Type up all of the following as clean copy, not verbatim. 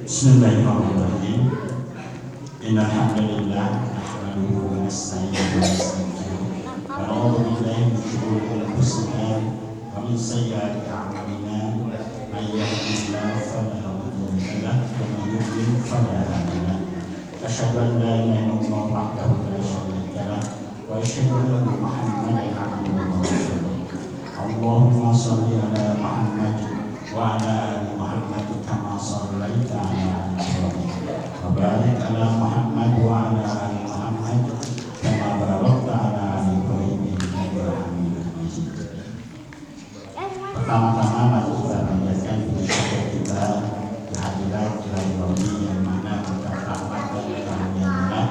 Bismillahirrahmanirrahim. Innal hamdalillah nahmaduhu wa nasta'inuhu wa nastaghfiruh wa na'udzu billahi min shururi anfusina wa min sayyiati a'malina may yahdihillahu fala mudilla lahu wa may yudlil fala hadiya lahu. Asyhadu an la ilaha illallah wahdahu la syarika lahu wa asyhadu anna Muhammadan abduhu wa rasuluh. Allahumma shalli ala Muhammad wa ala ali Muhammad kama shallaita ala Ibrahim wa barik ala Muhammad wa ala ali Muhammad kama barakta ala ali Ibrahim innaka Hamidum Majid. Pertama-tama mari kita panjatkan puji syukur kita kehadiran Ilahi yang mana kita rahmat dan karunia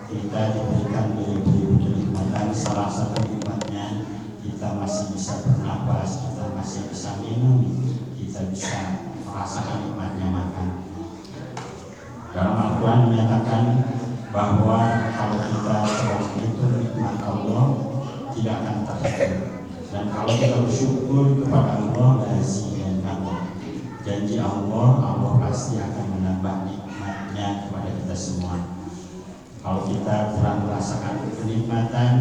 kita diberikan beri-beri kenikmatan. Salah satu nikmatnya kita masih bisa bernapas, kita masih bisa minum, kita bisa merasakan nikmatnya makan. Dalam Al-Quran menyatakan bahwa kalau kita terus itu nikmat Allah tidak akan terhitung, dan kalau kita bersyukur kepada Allah dan Allah, janji Allah pasti akan menambah nikmatnya kepada kita semua. Kalau kita kurang merasakan kenikmatan,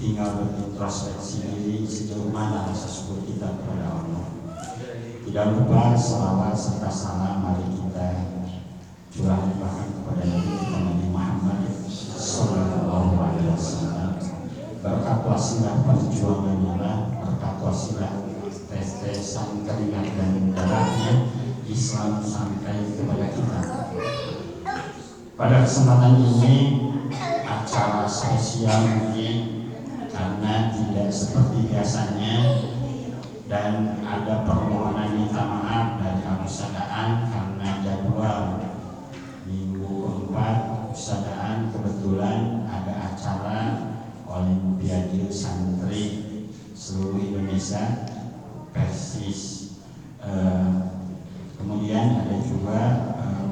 tinggal berintrospeksi diri sejauh mana rasa syukur kita kepada Allah. Tidak lupa selawat serta salam mari kita curahkan kepada Nabi kita Nabi Muhammad Sallallahu Alaihi Wasallam. Berkat wasilah perjuangannya lah, berkat wasilah tes-tesan keringat dan darahnya, Islam sampai kepada kita. Pada kesempatan ini acara spesial mungkin karena tidak seperti biasanya, dan ada permohonan minta maaf dari Al-Musadaan karena jadwal minggu keempat Musadaan kebetulan ada acara Olimpiade Santri seluruh Indonesia Persis. Kemudian ada juga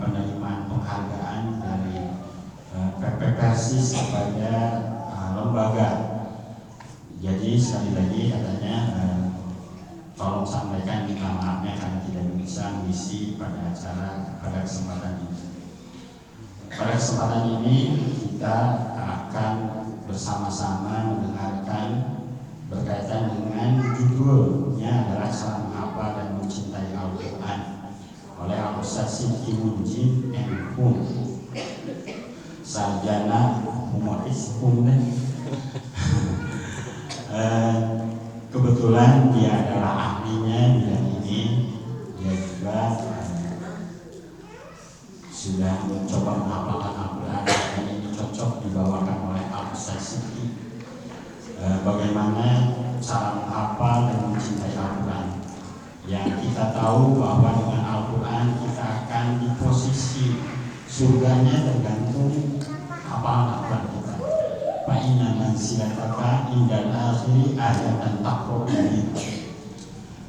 penerimaan penghargaan dari PP Persis kepada lembaga. Jadi sekali lagi katanya tolong sampaikan minta maafnya karena tidak bisa mengisi pada acara pada kesempatan ini. Pada kesempatan ini kita akan bersama-sama mendengarkan berkaitan dengan judulnya adalah cara menghafal dan mencintai Al-Quran oleh Al-Ustaz Sidki Munjid M.Hum, sarjana humoris kebetulan dia adalah ahlinya bidang ini. Dia juga sudah mencoba menghafalkan Al-Quran dan ini cocok dibawakan oleh Al-Ustaz Sidki. Bagaimana cara menghafal dan mencintai Al-Quran. Yang kita tahu bahwa dengan Al-Quran kita akan di posisi surganya tergantung hafalan Al-Quran kita. Fa'inna mansilataka indal akhiri ayatan taqro'ini.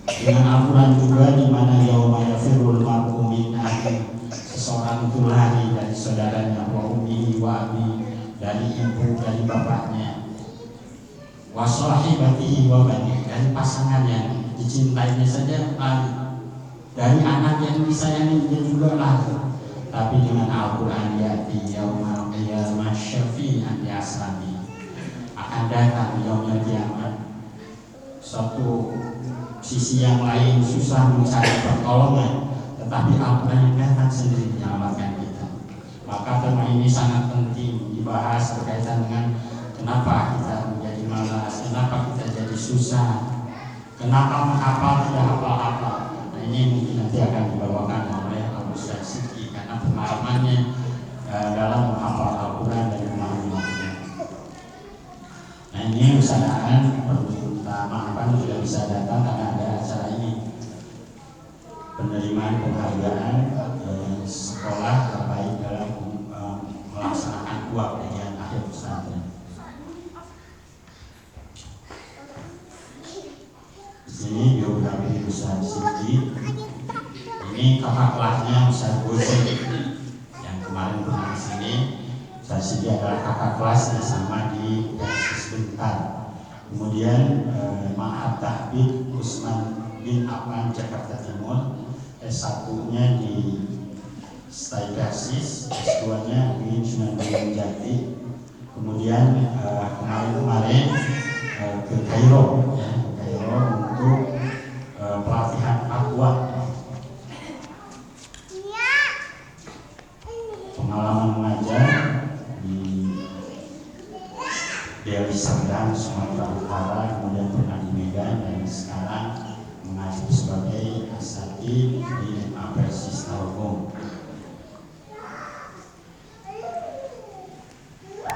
Dengan Al-Quran juga di mana yauma yafirul mar'u min akhi, seseorang itu lari dari saudaranya, wa ummi wa abi, dari ibu, dari bapaknya, wa sahibatihi wa bani, dari pasangan yang dicintainya saja lari, dari anak yang disayangi dia juga lari. Tapi dengan Al-Quran yati yaumal qiyamah syafi'an li ashabi, akan datang yaumul kiamat suatu sisi yang lain susah mencari pertolongan, tetapi Al-Quran yang datang sendiri menyelamatkan kita. Maka tema ini sangat penting dibahas berkaitan dengan kenapa kita menjadi malas, kenapa kita jadi susah, kenapa menghafal tidak hafal-hafal. Nah ini mungkin nanti akan dibawakan oleh Al-Ustaz Sidki karena pengalamannya dalam menghafal Al-Quran dan memahaminya. Nah ini usahaan perminta maafan tidak bisa datang karena ada acara ini, penerimaan penghargaan sekolah terbaik dalam melaksanakan ujian akhir pesantren. Di sini biografi Ustaz Sidki. Ini kakak kelasnya Ustaz Gusri yang kemarin pernah di sini. Ustaz Sidki adalah kakak kelasnya sama di Persis Bentar. Kemudian Ma'had Tahfiz Usman bin Affan Jakarta Timur, S1-nya di tesis S2-nya di Sunan Gunung Jati. Kemudian kemarin ke Kairo, ya, ke Kairo untuk pelatihan fatwa. Pengalaman mengajar di Deli Serdang, Sumatera Utara, kemudian pernah di Medan, dan sekarang mengajar sebagai asatidz di MA Persis Tarogong.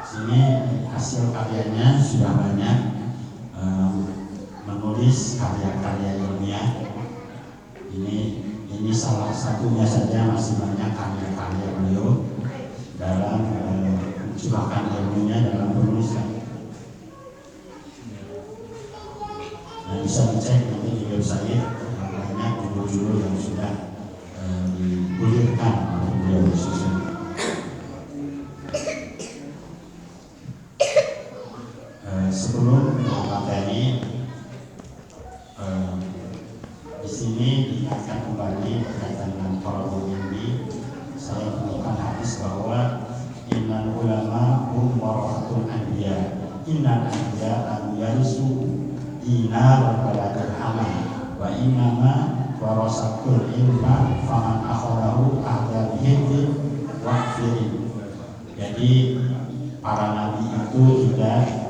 Sini hasil karyanya sudah banyak, menulis karya-karya ilmiah. Ini salah satunya saja, masih banyak karya-karya beliau dalam mencurahkan ilmunya dalam penulisan. Nah, bisa dicek nanti di website, banyak judul-judul yang sudah digulirkan oleh beliau khususnya. Sebelum materi di sini diingatkan kembali berkaitan dengan thalabul ilmi, saya menemukan hadis bahwa innal ulama hum warathatul anbiya, innal anbiya lam yarisu dinar wala dirhaman wa innama warasatul ilma faman akhadahu ahda bihi waqfirin. Jadi para nabi itu tidak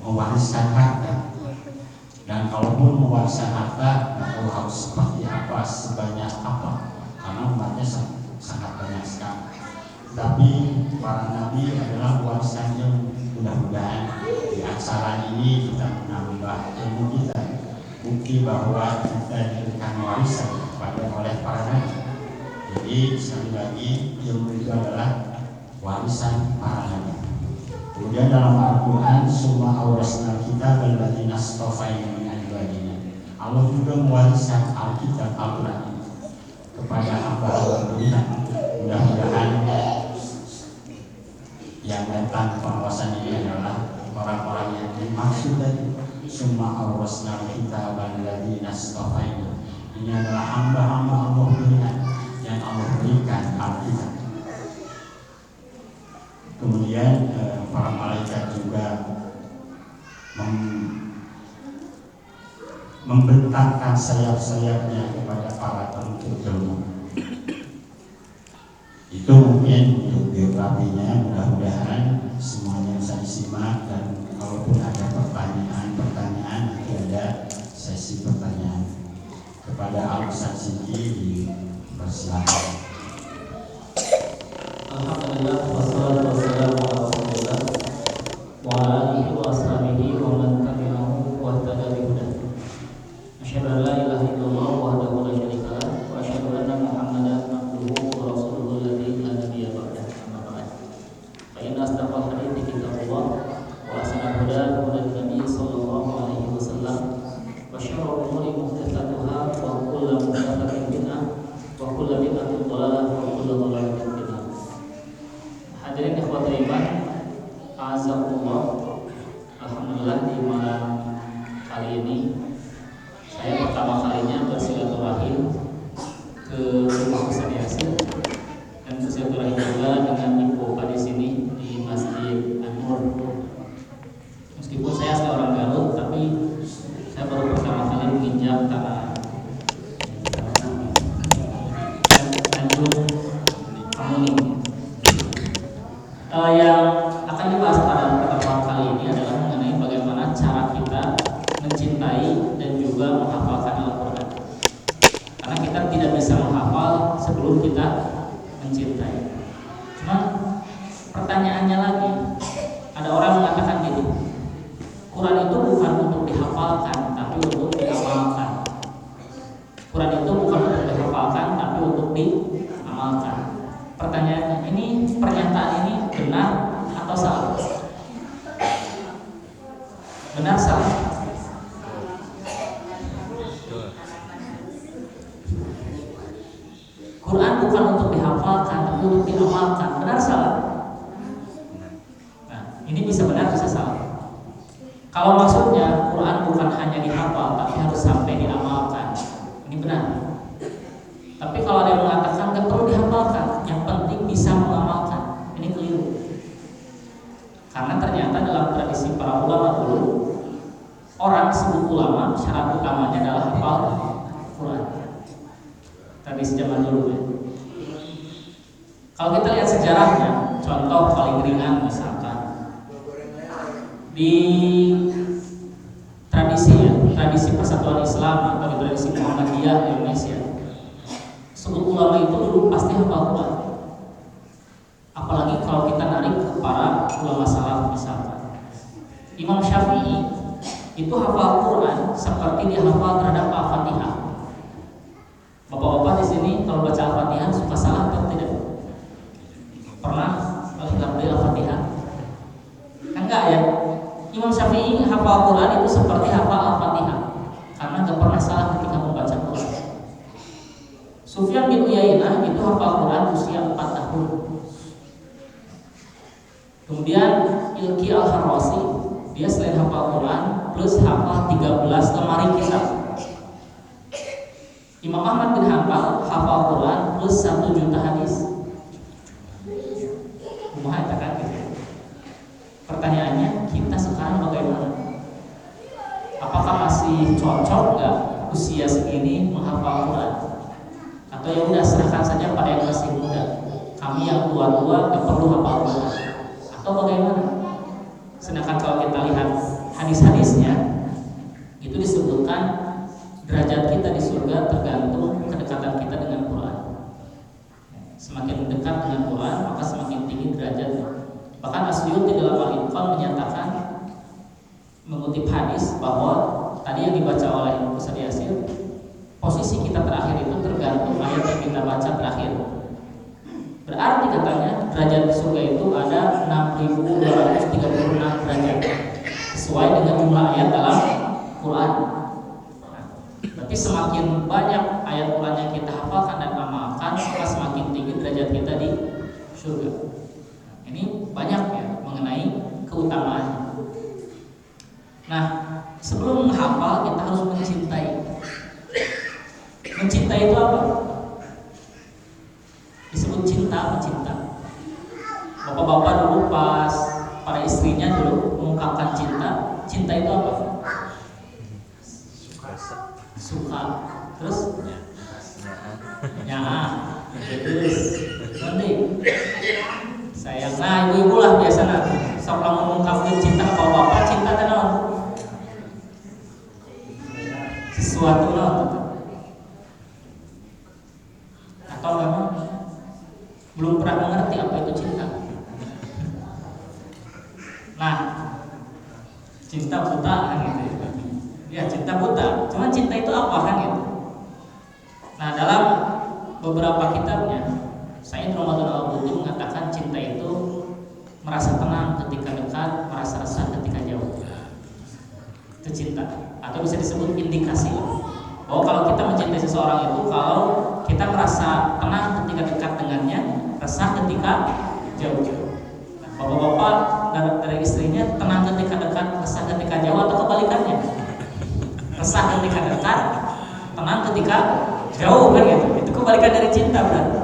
mewariskan harta, dan kalaupun mewariskan harta, tahu harus seperti apa, sebanyak apa, karena umatnya sangat banyak sekali. Tapi para nabi adalah warisan ilmu. Mudah-mudahan di acara ini kita menambah ilmu kita, bukti bahwa kita diberikan warisan oleh para nabi. Jadi sekali lagi, ilmu itu adalah warisan para nabi. Kemudian dalam Al-Quran, summa awrasnal kitab alladziina astafaina min ibadina. Allah juga mewariskan Alkitab Al-Quran ini kepada hamba-hamba Tuhan. Mudah-mudahan yang datang pengawasan ini adalah orang-orang yang dimaksud tadi. Summa awrasnal kitab alladziina astafaina. Ini adalah hamba-hamba Allah pilihan yang Allah berikan Alkitab. Kemudian para malaikat juga membentangkan sayap-sayapnya kepada para penuntut ilmu. Itu mungkin untuk biografinya. Mudah-mudahan semuanya bisa disimak, dan kalaupun ada pertanyaan nanti ada sesi pertanyaan. Kepada Al-Ustaz Siti dipersilakan. Alhamdulillah, wassalatu wassalamu ala Rasulillah wa ala alihi wa ashabihi wa man tabi'ahu wa ihtada bi hudayhi. Asyhadu an la ilaha illallah wahdahu la syarika lah wa asyhadu anna Muhammadan abduhu wa rasuluhu alladzi la nabiyya ba'dahu. Amma ba'd. Fa inna asdaqal hadithi kitabullah wa ahsanal huda hudan nabi sallallahu alaihi wasallam wa syarrul umuri muhdatsatuha wa kullu muhdatsatin bid'ah wa kullu bid'atin dhalalah wa kullu dhalalatin fi nar. Hadirin ikhwatul iman, azakumullah. Alhamdulillah, di malam kali ini saya pertama kalinya bersilaturahim ke rumah Ustaz Yasir, dan bersilaturahim juga dengan ibu bapak di sini di Masjid An-Nur. Meskipun saya seorang Garut, tapi saya baru pertama kali menginjak tanah Tanjung Kamuning. Yang akan dibahas pada pertemuan kali ini adalah mengenai bagaimana cara kita mencintai dan juga menghafalkan Al-Quran. Karena kita tidak bisa menghafal sebelum kita mencintai. Cuma pertanyaannya lagi, ada orang mengatakan gini, Quran itu bukan untuk dihafalkan, tapi untuk diamalkan. Quran itu bukan untuk dihafalkan, tapi untuk diamalkan. Pertanyaannya, ini pernyataan ini benar atau salah? Benar, salah? Quran bukan untuk dihafalkan, tapi untuk diamalkan. Benar, salah? Nah, ini bisa benar, bisa salah. Kalau maksudnya Quran bukan hanya dihafal, tapi harus sampai diamalkan, ini benar. Tapi kalau ada yang mengatakan nggak perlu dihafalkan, yang penting bisa Kalau kita lihat sejarahnya, contoh paling ringan misalkan di tradisi Persatuan Islam atau di tradisi Muhammadiyah di Indonesia, sebut ulama itu dulu pasti hafal Quran. Apalagi kalau kita narik ke para ulama salaf misalkan, Imam Syafi'i itu hafal Quran seperti dia hafal terhadap Al-Fatihah. Bapak-bapak di sini kalau baca Al-Fatihah suka salah atau tidak? Pernah nggak beli Al-Fatihah? Enggak ya. Imam Syafi'i hafal Quran itu seperti hafal Al-Fatihah karena nggak pernah salah ketika membaca Quran. Sufyan bin Uyainah itu hafal Quran usia 4 tahun. Kemudian Ilki Al-Harrasi, dia selain hafal Quran plus hafal 13 lemari kitab. Imam Ahmad bin Hanbal hafal Quran plus 1 juta hadis. Kumaha eta kan gitu. Pertanyaannya, kita sekarang bagaimana? Apakah masih cocok nggak usia segini menghafal Quran? Atau ya udah serahkan saja pada yang masih muda. Kami yang tua-tua nggak perlu hafal Quran. Atau bagaimana? Sedangkan kalau kita lihat hadis-hadisnya, itu disebutkan derajat kita di surga tergantung kedekatan kita dengan Quran. Semakin dekat dengan Quran, maka semakin tinggi derajatnya. Bahkan Asyuti dalam Al-Itqan menyatakan, mengutip hadis bahwa tadi yang dibaca oleh Ustaz Yasir, posisi kita terakhir itu tergantung ayat yang kita baca terakhir. Berarti katanya derajat di surga itu ada 6.236 derajat sesuai dengan jumlah ayat dalam Quran. Berarti semakin banyak ayat Quran yang kita hafalkan dan amalkan, maka semakin tinggi derajat kita di surga. Ini banyak ya mengenai keutamaan. Nah, sebelum menghafal kita harus mencintai. Mencintai itu apa? Disebut cinta, mencinta. Bapak-bapak dulu pas para istrinya dulu mengungkapkan cinta. Cinta itu apa? Suka. Terus? Nyaa. Terus? Nanti. Sayang. Nah, ibu-ibu lah biasa sok lamun mengungkapkan cinta ke bapak, cinta teh naon? Sesuatu naon? Atau memang belum pernah mengerti apa itu cinta? Nah, cinta buta kan gitu ya. Ya, cinta buta. Cuma cinta itu apa kan gitu? Nah, dalam beberapa kitabnya Sayyid Ramadan Al-Buti mengatakan cinta itu merasa tenang ketika dekat, merasa resah ketika jauh. Itu cinta. Atau bisa disebut indikasi bahwa kalau kita mencintai seseorang itu kalau kita merasa tenang ketika dekat dengannya, resah ketika jauh. Nah, bapak-bapak dari istrinya tenang ketika dekat, resah ketika jauh, atau kebalikannya? Resah ketika dekat, tenang ketika jauh kan gitu. Itu kebalikan dari cinta berarti.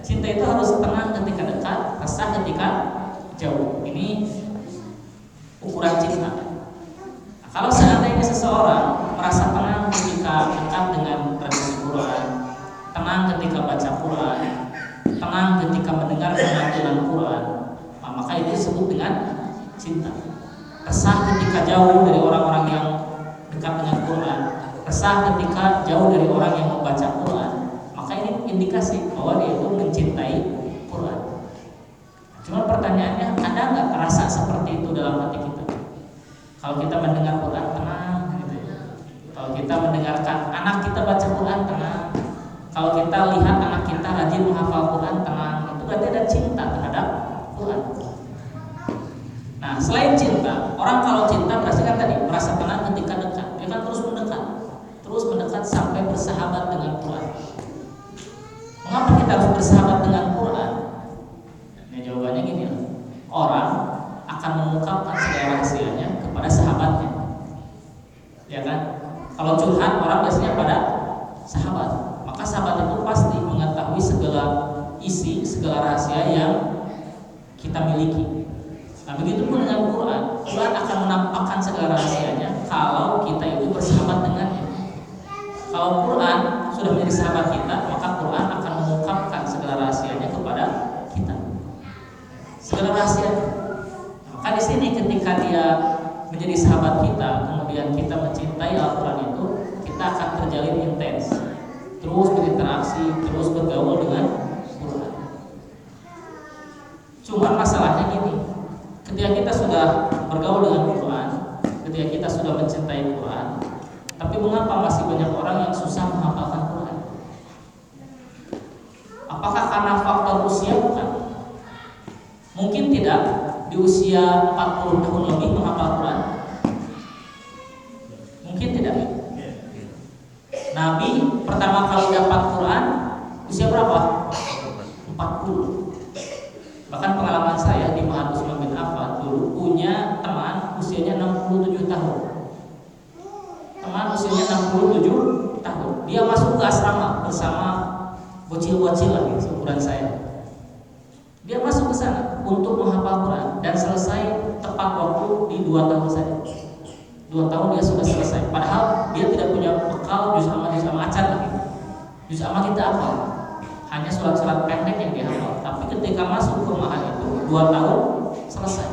Cinta itu harus tenang ketika dekat, resah ketika jauh. Ini ukuran cinta. Nah, kalau seandainya seseorang merasa tenang ketika dekat dengan tradisi Quran, tenang ketika baca Quran, tenang ketika mendengar pengambilan Quran, nah, maka itu disebut dengan cinta. Resah ketika jauh dari orang-orang yang dekat dengan Quran, resah ketika jauh dari orang yang membaca Quran, maka ini indikasi bahwa dia itu mencintai Quran. Cuma pertanyaannya, ada nggak rasa seperti itu dalam hati kita? Kalau kita mendengar Quran tenang gitu ya. Kalau kita mendengarkan anak kita baca Quran tenang. Kalau kita lihat anak kita rajin menghafal Quran tenang. Itu berarti ada cinta terhadap Quran. Nah, selain cinta, orang kalau cinta berarti kan tadi merasa tenang ketika dekat. Dia kan terus mendekat sampai bersahabat dengan Quran. Mengapa kita harus bersahabat dengan Quran? Nah, jawabannya gini lah. Orang akan mengungkapkan segala rahasianya kepada sahabatnya. Ya kan? Kalau curhat orang biasanya pada sahabat. Maka sahabat itu pasti mengetahui segala isi, segala rahasia yang kita miliki. Nah, begitu pun dengan Quran. Quran akan menampakkan segala rahasianya kalau kita itu bersahabat dengannya. Kalau Quran sudah menjadi sahabat kita, maka Quran akan mengungkapkan segala rahasianya kepada kita. menjadi sahabat kita, kemudian kita mencintai Al-Quran itu, kita akan terjalin intens, terus berinteraksi, terus bergaul dengan Quran. Cuma masalahnya gini, ketika kita sudah bergaul dengan Quran, ketika kita sudah mencintai Quran, tapi mengapa masih banyak orang yang susah menghafalkan Quran? Apakah karena faktor usia? Bukan. Mungkin tidak di usia 40 tahun lebih menghafal Quran. Mungkin tidak. Nabi pertama kali dapat Quran usia berapa? 40. Bahkan pengalaman saya di Ma'had Utsman bin Affan dulu punya teman usianya 67 tahun. Teman usianya 67 tahun. Dia masuk ke asrama bersama bocil-bocil lagi seumuran saya. Dia masuk ke sana untuk menghafal Quran dan selesai tepat waktu di 2 tahun saja. 2 tahun dia sudah selesai. Padahal dia tidak punya bekal juz amma acan lagi. Juz amma kita hafal. Hanya surat-surat pendek yang dihafal. Tapi ketika masuk ke Ma'had itu 2 tahun selesai.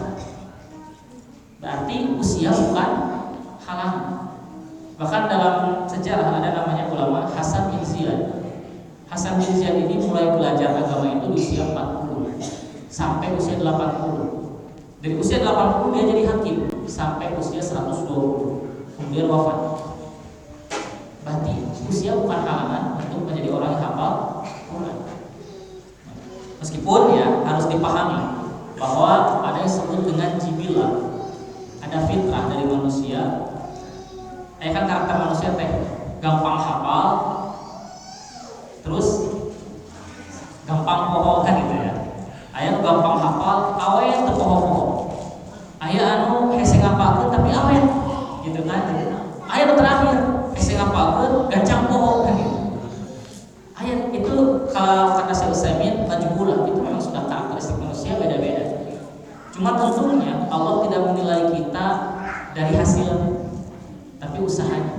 Berarti usia bukan halangan. Bahkan dalam sejarah ada namanya ulama Hasan bin Ziyad. Hasan bin Ziyad ini mulai belajar agama itu di usia 40 sampai usia 80. Dari usia 80 dia jadi hakim sampai usia 120. Kemudian wafat. Berarti usia bukan halangan untuk menjadi orang yang hafal Quran. Meskipun ya harus dipahami bahwa ada yang disebut dengan jibilah, ada fitrah dari manusia. Kan karakter manusia teh gampang hafal, terus gampang poho kan gitu ya. Aya gampang hafal, awe teu poho-poho. Aya anu hese ngapalkeun tapi awe gitu kan. Aya nu terakhir hese ngapalkeun gancang poho kan gitu. Aya itu kalau kata Syekh Utsaimin majbulah itu memang sudah karakteristik manusia beda-beda. Cuma tentunya Allah tidak menilai kita dari hasil, tapi usahanya.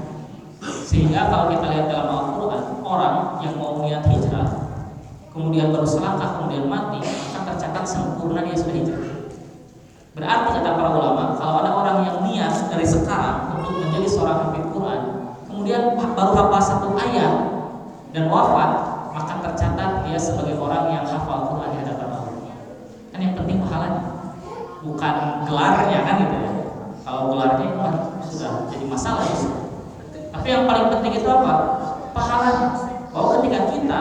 Sehingga kalau kita lihat dalam Al-Quran, orang yang mau niat hijrah kemudian baru selangkah kemudian mati, maka tercatat sempurna dia sudah hijrah. Berarti kata para ulama, kalau ada orang yang niat dari sekarang untuk menjadi seorang hafid Quran, kemudian baru hafal 1 ayat dan wafat, maka tercatat dia sebagai orang yang hafal Quran di hadapan Allah. Kan yang penting pahalanya, bukan gelarnya kan gitu ya. Kalau gelarnya itu kan sudah jadi masalah ya. Tapi yang paling penting itu apa? Pahalanya. Bahwa ketika kita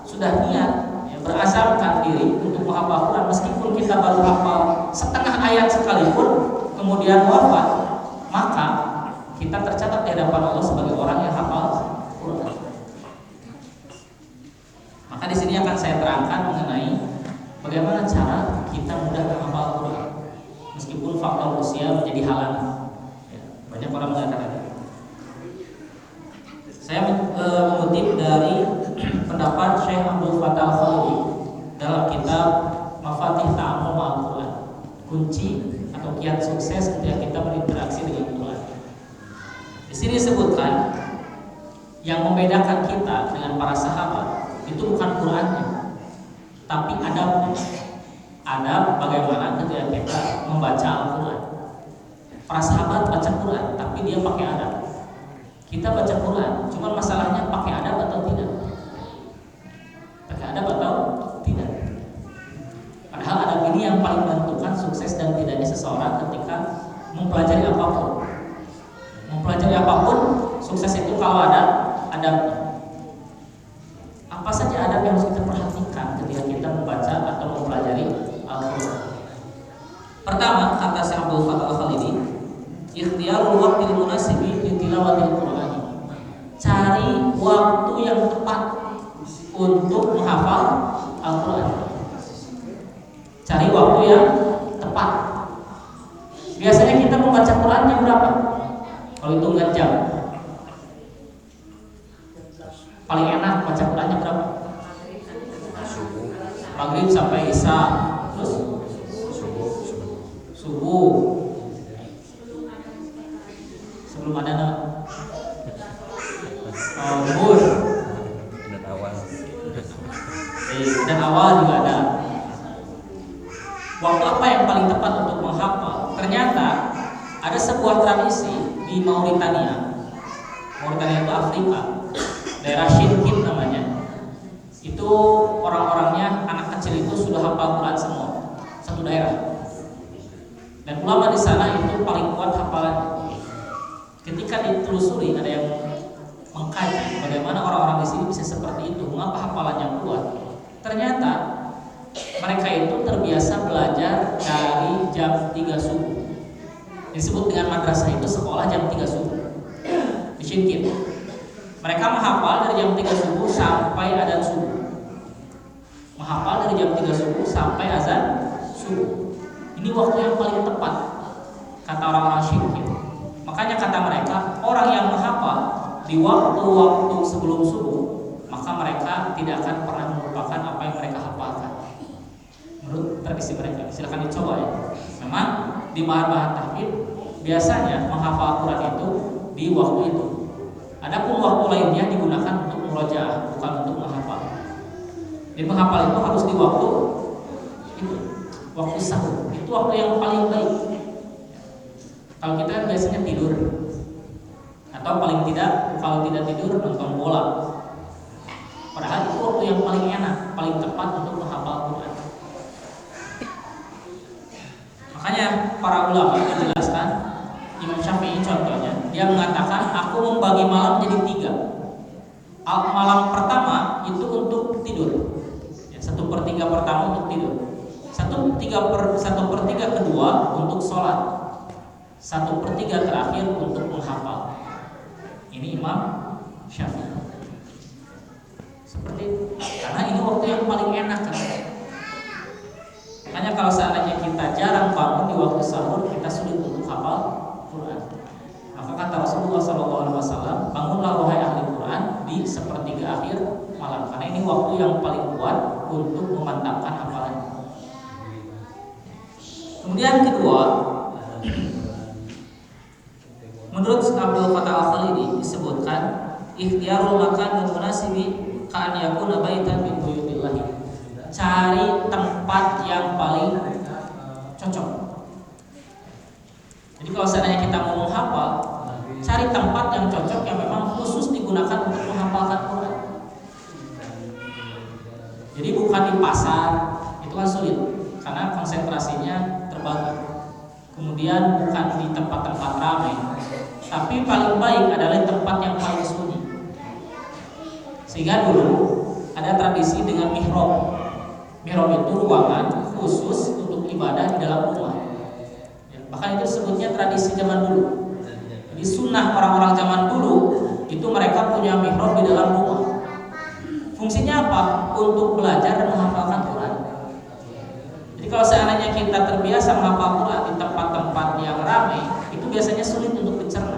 sudah niat ya, berazamkan diri untuk menghafal Quran, meskipun kita baru hafal setengah ayat sekalipun, kemudian wafat, maka kita tercatat di hadapan Allah sebagai orang yang hafal Quran. Maka di sini akan saya terangkan mengenai bagaimana cara kita mudah menghafal Quran, meskipun faktor usia menjadi halangan. Ya, banyak orang mengatakan itu. Saya mengutip dari pendapat Syekh Abdul Fattah Al-Khalidi dalam kitab Mafatih Ta'amul Al-Quran, kunci atau kiat sukses ketika kita berinteraksi dengan Quran. Di sini disebutkan yang membedakan kita dengan para sahabat itu bukan Qurannya, tapi adabnya. Adab bagaimana ketika kita membaca Al-Quran. Para sahabat baca Quran, tapi dia pakai adab. Kita baca Quran, cuma masalahnya pakai adab atau tidak. Pakai adab atau tidak. Padahal adab ini yang paling menentukan sukses dan tidaknya seseorang ketika mempelajari apapun. Mempelajari apapun, sukses itu kalau ada adabnya. Apa saja adab yang harus kita perhatikan ketika kita membaca atau mempelajari Al-Quran? Pertama, kata Syekh Abdul Fattah Al-Khalidi, ikhtiyarul waqtil munasibi li tilawatil Quran. Cari waktu yang tepat untuk menghafal Al-Quran. Cari waktu yang tepat. Biasanya kita membaca Quran jam berapa? Kalau hitungan jam, paling enak baca Qurannya berapa? Maghrib sampai Isya, terus subuh. Sebelum ada zuhur dan awal juga ada. Waktu apa yang paling tepat untuk menghafal? Ternyata ada sebuah tradisi di Mauritania. Mauritania itu Afrika, daerah Shinkin namanya. Itu orang-orangnya anak kecil itu sudah hafal Quran semua, satu daerah. Dan ulama di sana itu paling kuat hafalan. Ketika ditelusuri, ada yang mengkaji bagaimana orang-orang di sini bisa seperti itu, mengapa hafalannya kuat. Ternyata mereka itu terbiasa belajar dari jam 3 subuh. Disebut dengan madrasah itu sekolah jam 3 subuh di Shinkin. Mereka menghafal dari jam 3 subuh sampai azan subuh. Menghafal dari jam 3 subuh sampai azan subuh. Ini waktu yang paling tepat, kata orang-orang Shinkin. Makanya kata mereka, orang yang menghafal di waktu-waktu sebelum subuh, maka mereka tidak akan pernah melupakan apa yang mereka hafalkan. Menurut tradisi mereka, silakan dicoba ya. Memang di bahan-bahan tahfidz biasanya menghafal Quran itu di waktu itu. Adapun waktu lainnya digunakan untuk murojaah, bukan untuk menghafal. Jadi menghafal itu harus di waktu itu, waktu sahur. Itu waktu yang paling baik. Kalau kita kan biasanya tidur, atau paling tidak kalau tidak tidur nonton bola. Padahal itu waktu yang paling enak, paling tepat untuk menghafal Quran. Makanya para ulama menjelaskan, Imam Syafi'i contohnya, dia mengatakan aku membagi malam menjadi 3. Malam pertama itu untuk tidur, ya, 1/3 pertama untuk tidur, 1/3 kedua untuk sholat, 1/3 terakhir untuk menghafal. Ini Imam Syafi'i. Seperti itu. Karena ini waktu yang paling enak kan. Makanya kalau seandainya kita jarang bangun di waktu sahur, kita sulit untuk hafal Quran. Maka kata Rasulullah SAW, bangunlah wahai ahli Quran di 1/3 akhir malam. Karena ini waktu yang paling kuat untuk memantapkan hafalan. Kemudian kedua, menurut Abdul Fattah Al-Khalidi disebutkan ikhtiyarul makan munasibi ka'an yakuna baitan min buyutillah. Cari tempat yang paling cocok. Jadi kalau seandainya kita mau menghafal, cari tempat yang cocok yang memang khusus digunakan untuk menghafalkan Quran. Jadi bukan di pasar, itu kan sulit karena konsentrasinya terbagi. Kemudian bukan di tempat-tempat ramai, tapi paling baik adalah tempat yang paling sunyi. Sehingga dulu ada tradisi dengan mihrab. Mihrab itu ruangan khusus untuk ibadah di dalam rumah. Ya, bahkan itu sebutnya tradisi zaman dulu. Jadi sunnah orang-orang zaman dulu itu mereka punya mihrab di dalam rumah. Fungsinya apa? Untuk belajar dan menghafalkan Quran. Jadi kalau seandainya kita terbiasa menghafal Quran di tempat-tempat yang ramai, itu biasanya sulit untuk dicerna.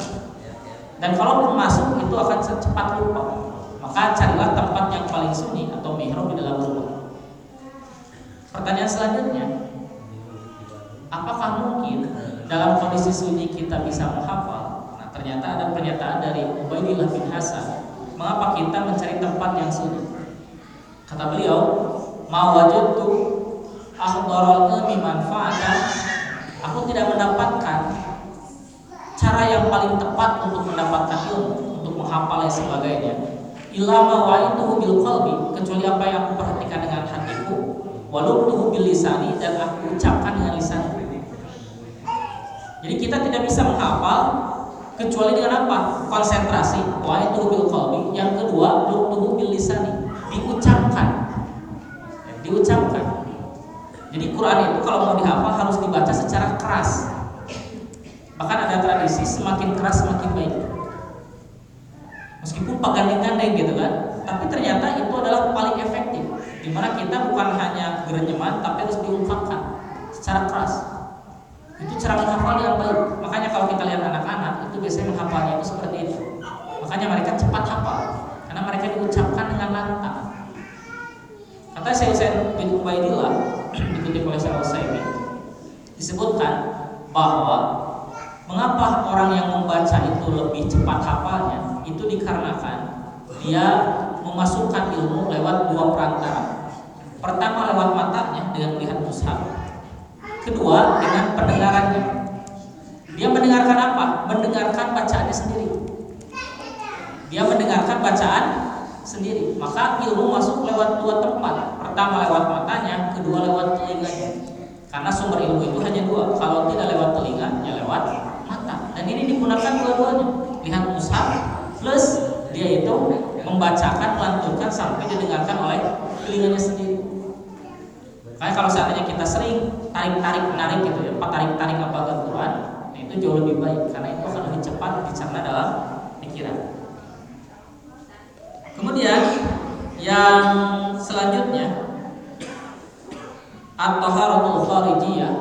Dan kalaupun masuk itu akan cepat lupa. Maka carilah tempat yang paling sunyi atau mihrab di dalam rumah. Pertanyaan selanjutnya, apakah mungkin dalam kondisi sunyi kita bisa menghafal? Nah, ternyata ada pernyataan dari Ubaidillah bin Hasan, mengapa kita mencari tempat yang sunyi? Kata beliau, ma wajadtu akhdaral ilmi manfaatan. Aku tidak mendapatkan cara yang paling tepat untuk mendapatkan ilmu, untuk menghafal dan sebagainya. Ilama wa'ituhu bil qalbi, kecuali apa yang aku perhatikan dengan hatiku, walubtuhu bil lisani, dan aku ucapkan dengan lisanku. Jadi kita tidak bisa menghafal kecuali dengan apa? Konsentrasi. Wa'ituhu bil qalbi. Yang kedua, lubtuhu bil lisani, diucapkan. Diucapkan. Jadi Quran itu kalau mau dihafal harus dibaca secara keras. Bahkan ada tradisi semakin keras semakin baik. Meskipun pagandeng-gandeng gitu kan, tapi ternyata itu adalah paling efektif. Dimana kita bukan hanya gerenyeman, tapi harus diungkapkan secara keras. Itu cara menghafal yang baik. Makanya kalau kita lihat anak-anak itu biasanya menghafalnya itu seperti itu. Makanya mereka cepat hafal karena mereka diucapkan dengan lantang. Kata Syekh Utsaimin bin Ubaidillah, dikutip oleh Syekh Utsaimin, disebutkan bahwa mengapa orang yang membaca itu lebih cepat hafalnya, itu dikarenakan dia memasukkan ilmu lewat dua perantara. Pertama lewat matanya dengan melihat mushaf. Kedua dengan pendengarannya. Dia mendengar mendengarkan apa? Mendengarkan bacaannya sendiri. Dia mendengarkan bacaan sendiri. Maka ilmu masuk lewat dua tempat. Pertama lewat matanya, kedua lewat telinganya. Karena sumber ilmu itu hanya dua. Kalau tidak lewat telinga, ya lewat mata. Dan ini digunakan dua-duanya. Lihat mushaf plus dia itu membacakan, melantunkan sampai didengarkan oleh telinganya sendiri. Kayak kalau seandainya kita sering tarik-menarik gitu ya, tarik-tarik apa Al-Quran, itu jauh lebih baik karena itu akan lebih cepat dicerna dalam pikiran. Kemudian yang selanjutnya at-taharatul kharijiyah,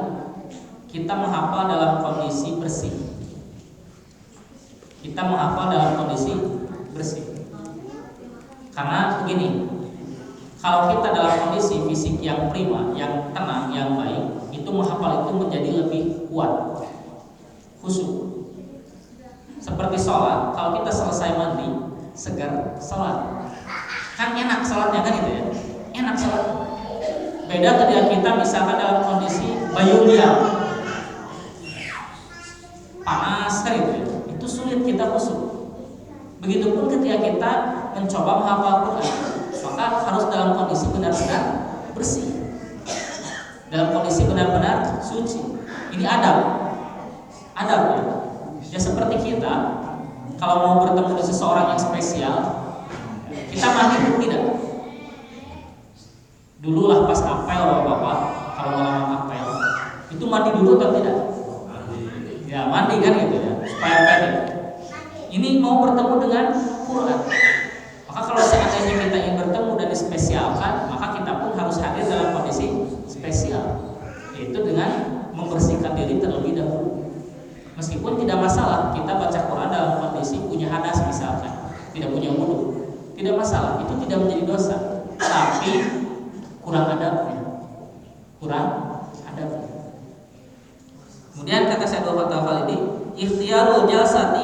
kita menghafal dalam kondisi bersih. Kita menghafal dalam kondisi bersih. Karena begini, kalau kita dalam kondisi fisik yang prima, yang tenang, yang baik, itu menghafal itu menjadi lebih kuat, khusyuk. Seperti sholat, kalau kita selesai mandi, segar sholat, kan enak sholatnya kan gitu ya, enak sholat. Beda ketika kita misalkan dalam kondisi bayuliang, panas kan gitu ya, itu sulit kita khusyuk. Begitupun ketika kita mencoba menghafal Quran, maka harus dalam kondisi benar-benar bersih, dalam kondisi benar-benar suci. Ini adabnya. Ya seperti kita kalau mau bertemu dengan seseorang yang spesial, kita mandi dulu tidak? Dulu lah pas apel bapak, kalau malam apel, itu mandi dulu atau tidak? Ya mandi kan gitu ya, supaya pede. Ini mau bertemu dengan Quran. Maka kalau seandainya kita ingin bertemu dan dispesialkan, maka kita pun harus hadir dalam kondisi spesial, yaitu dengan membersihkan diri terlebih dahulu. Meskipun tidak masalah kita baca Quran dalam kondisi punya hadas misalkan, tidak punya wudu, tidak masalah, itu tidak menjadi dosa. Tapi kurang adabnya. Kemudian kata Syekh Abdul Fattah Al-Khalidi, ikhtiyarul jalsati,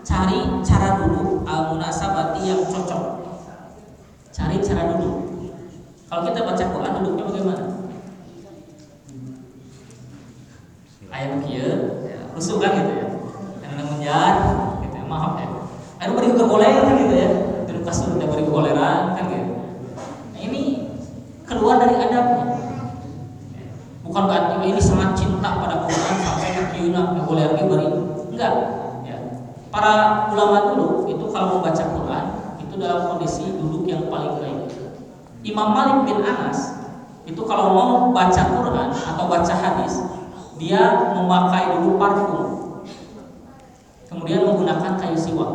cari cara duduk al-munasabati yang cocok. Cari cara duduk. Kalau kita baca Quran duduknya bagaimana? Ayat kieu, khusyuk kan gitu ya. Yang menjar gitu ya, maaf ya. Ayo beri kegoleran gitu ya. Duduk kasur udah beri kegoleran kan gitu. Nah, ini keluar dari adabnya. Bukan berarti ini sangat cinta pada Quran sampai kieuna kegoleran ge bari. Enggak. Para ulama dulu itu kalau membaca Quran itu dalam kondisi duduk yang paling baik. Imam Malik bin Anas itu kalau mau baca Quran atau baca hadis, dia memakai dulu parfum, kemudian menggunakan kayu siwak.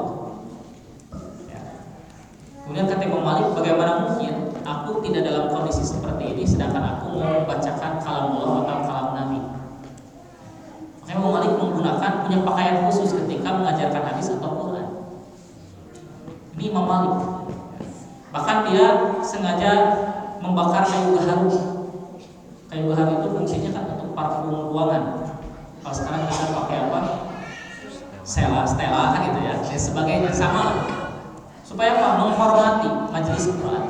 Kemudian kata Imam Malik, bagaimana mungkin aku tidak dalam kondisi seperti ini sedangkan aku mau membacakan kalam Allah atau kalam Nabi. Makanya Imam Malik menggunakan punya pakaian khusus ketika mengajarkan hadis atau Quran. Ini Imam Malik. Bahkan dia sengaja membakar kayu gaharu. Kayu gaharu itu fungsinya kan untuk parfum ruangan. Kalau sekarang kita pakai apa? Stella kan gitu ya. Dan sebagainya sama. Supaya apa? Menghormati majelis Quran.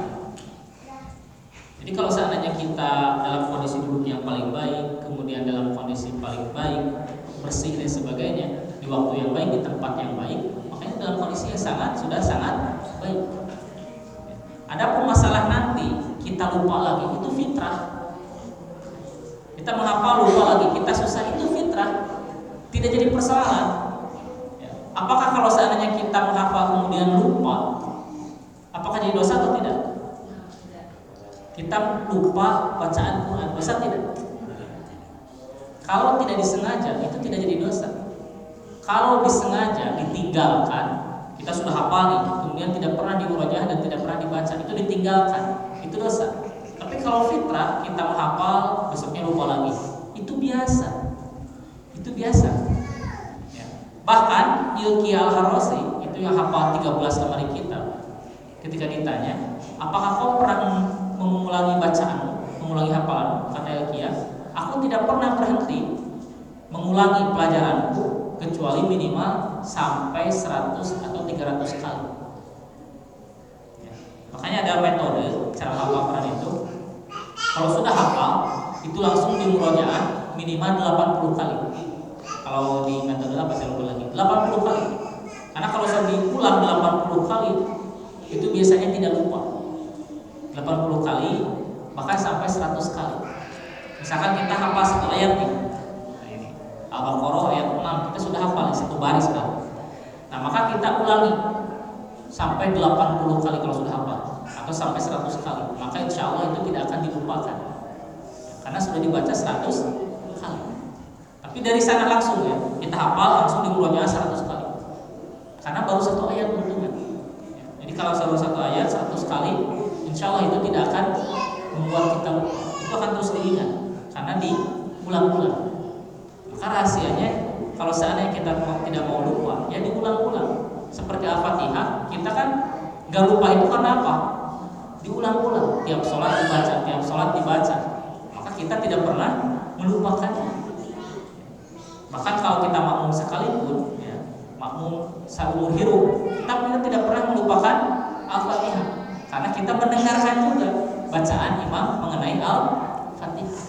Jadi kalau seandainya kita dalam kondisi duduk yang paling baik, kemudian dalam kondisi paling baik, bersih dan sebagainya, di waktu yang baik, di tempat yang baik, makanya dalam kondisi yang sudah sangat baik. Adapun masalah nanti kita lupa lagi, itu fitrah. Kita menghafal lupa lagi, kita susah, itu fitrah. Tidak jadi persoalan. Apakah kalau seandainya kita menghafal kemudian lupa, apakah jadi dosa atau tidak? Kita lupa bacaan Quran, dosa tidak? Kalau tidak disengaja, itu tidak jadi dosa. Kalau disengaja, ditinggalkan, kita sudah hafal nih, kemudian tidak pernah dimurojaah dan tidak pernah dibaca, itu ditinggalkan, itu dosa. Tapi kalau fitrah, kita menghafal, besoknya lupa lagi, itu biasa. Itu biasa. Ya. Bahkan Yulki Al-Harasi, itu yang hafal 13 lemari kitab, ketika ditanya, apakah kau pernah mengulangi bacaan, mengulangi hafalan? Kata Yulkiyah, aku tidak pernah berhenti mengulangi pelajaranku kecuali minimal sampai 100 atau 300 kali. Ya. Makanya ada metode cara hafal Quran itu. Kalau sudah hafal, itu langsung dimurojaah minimal 80 kali. Kalau Kalau di metode apa saya lupa lagi. 80 kali. Karena kalau saya diulang 80 kali itu biasanya tidak lupa. 80 kali bahkan sampai 100 kali. Misalkan kita hafal satu ayat nih. Nah ini Al-Baqarah ayat 6 kita sudah hafal satu baris kan. Nah, maka kita ulangi sampai 80 kali kalau sudah hafal atau sampai 100 kali. Maka insya Allah itu tidak akan dilupakan. Karena sudah dibaca 100 kali. Tapi dari sana langsung ya, kita hafal langsung diulangnya 100 kali. Karena baru satu ayat untungnya. Jadi kalau satu ayat 100 kali, insya Allah itu tidak akan membuat kita lupa. Itu akan terus diingat karena diulang-ulang. Maka rahasianya kalau seandainya kita tidak mau lupa, ya diulang-ulang. Seperti Al-Fatihah, kita kan gak lupa itu karena apa? Diulang-ulang. Tiap sholat dibaca, tiap sholat dibaca. Maka kita tidak pernah melupakannya. Bahkan kalau kita makmum sekalipun, ya, makmum seumur hidup, kita tidak pernah melupakan Al-Fatihah. Karena kita mendengarkan juga bacaan imam mengenai Al-Fatihah.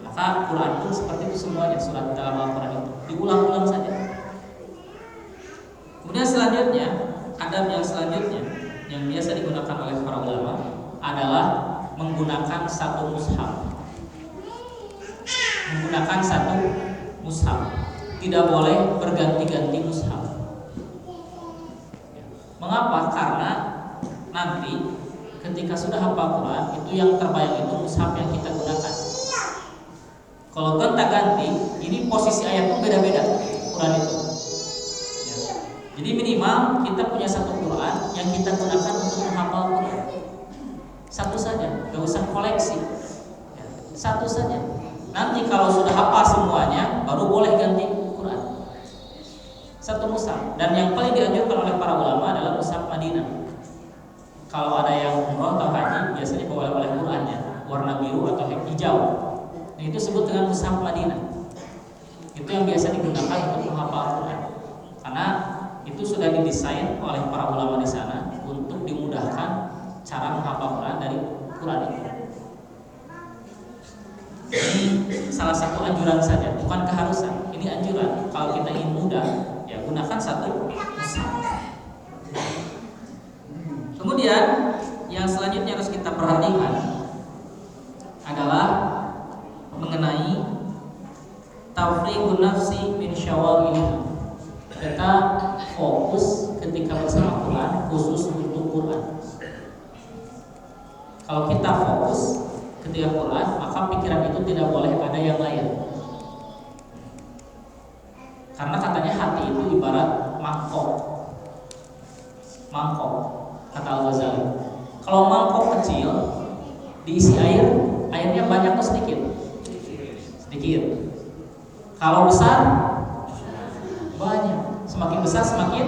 Maka Quran pun seperti itu semuanya, surat dalam Al-Quran itu diulang-ulang saja. Kemudian selanjutnya, adab yang selanjutnya yang biasa digunakan oleh para ulama adalah menggunakan satu mushaf. Menggunakan satu mushaf. Tidak boleh berganti-ganti mushaf. Mengapa? Karena nanti ketika sudah hafal Quran, itu yang terbayang itu mushaf yang kita gunakan. Kalau gonta-ganti, ini posisi ayat pun beda-beda Quran itu. Ya. Jadi minimal kita punya satu Quran yang kita gunakan untuk menghafal Quran. Satu saja, gak usah koleksi. Ya. Satu saja. Nanti kalau sudah hafal semuanya, baru boleh ganti Quran. Satu mushaf. Dan yang paling dianjurkan oleh para ulama adalah mushaf Madinah. Kalau ada yang umroh atau haji, biasanya bawa oleh Qurannya warna biru atau hijau. Itu disebut dengan mushaf Madinah. Itu yang biasa digunakan untuk menghafal Quran. Karena itu sudah didesain oleh para ulama di sana untuk dimudahkan cara menghafal Quran dari Quran itu. Ini salah satu anjuran saja, bukan keharusan. Ini anjuran. Kalau kita ingin mudah, ya gunakan satu mushaf. Kemudian yang selanjutnya harus kita perhatikan adalah mengenai tafriqun nafsi min syawagilha. Kita fokus ketika bersama Quran, khusus untuk Quran. Kalau kita fokus ketika Quran, maka pikiran itu tidak boleh ada yang lain. Karena katanya hati itu ibarat mangkok. Mangkok, kata Al-Ghazali. Kalau mangkok kecil diisi air, airnya banyak atau sedikit? Sedikit. Kalau besar banyak. Semakin besar semakin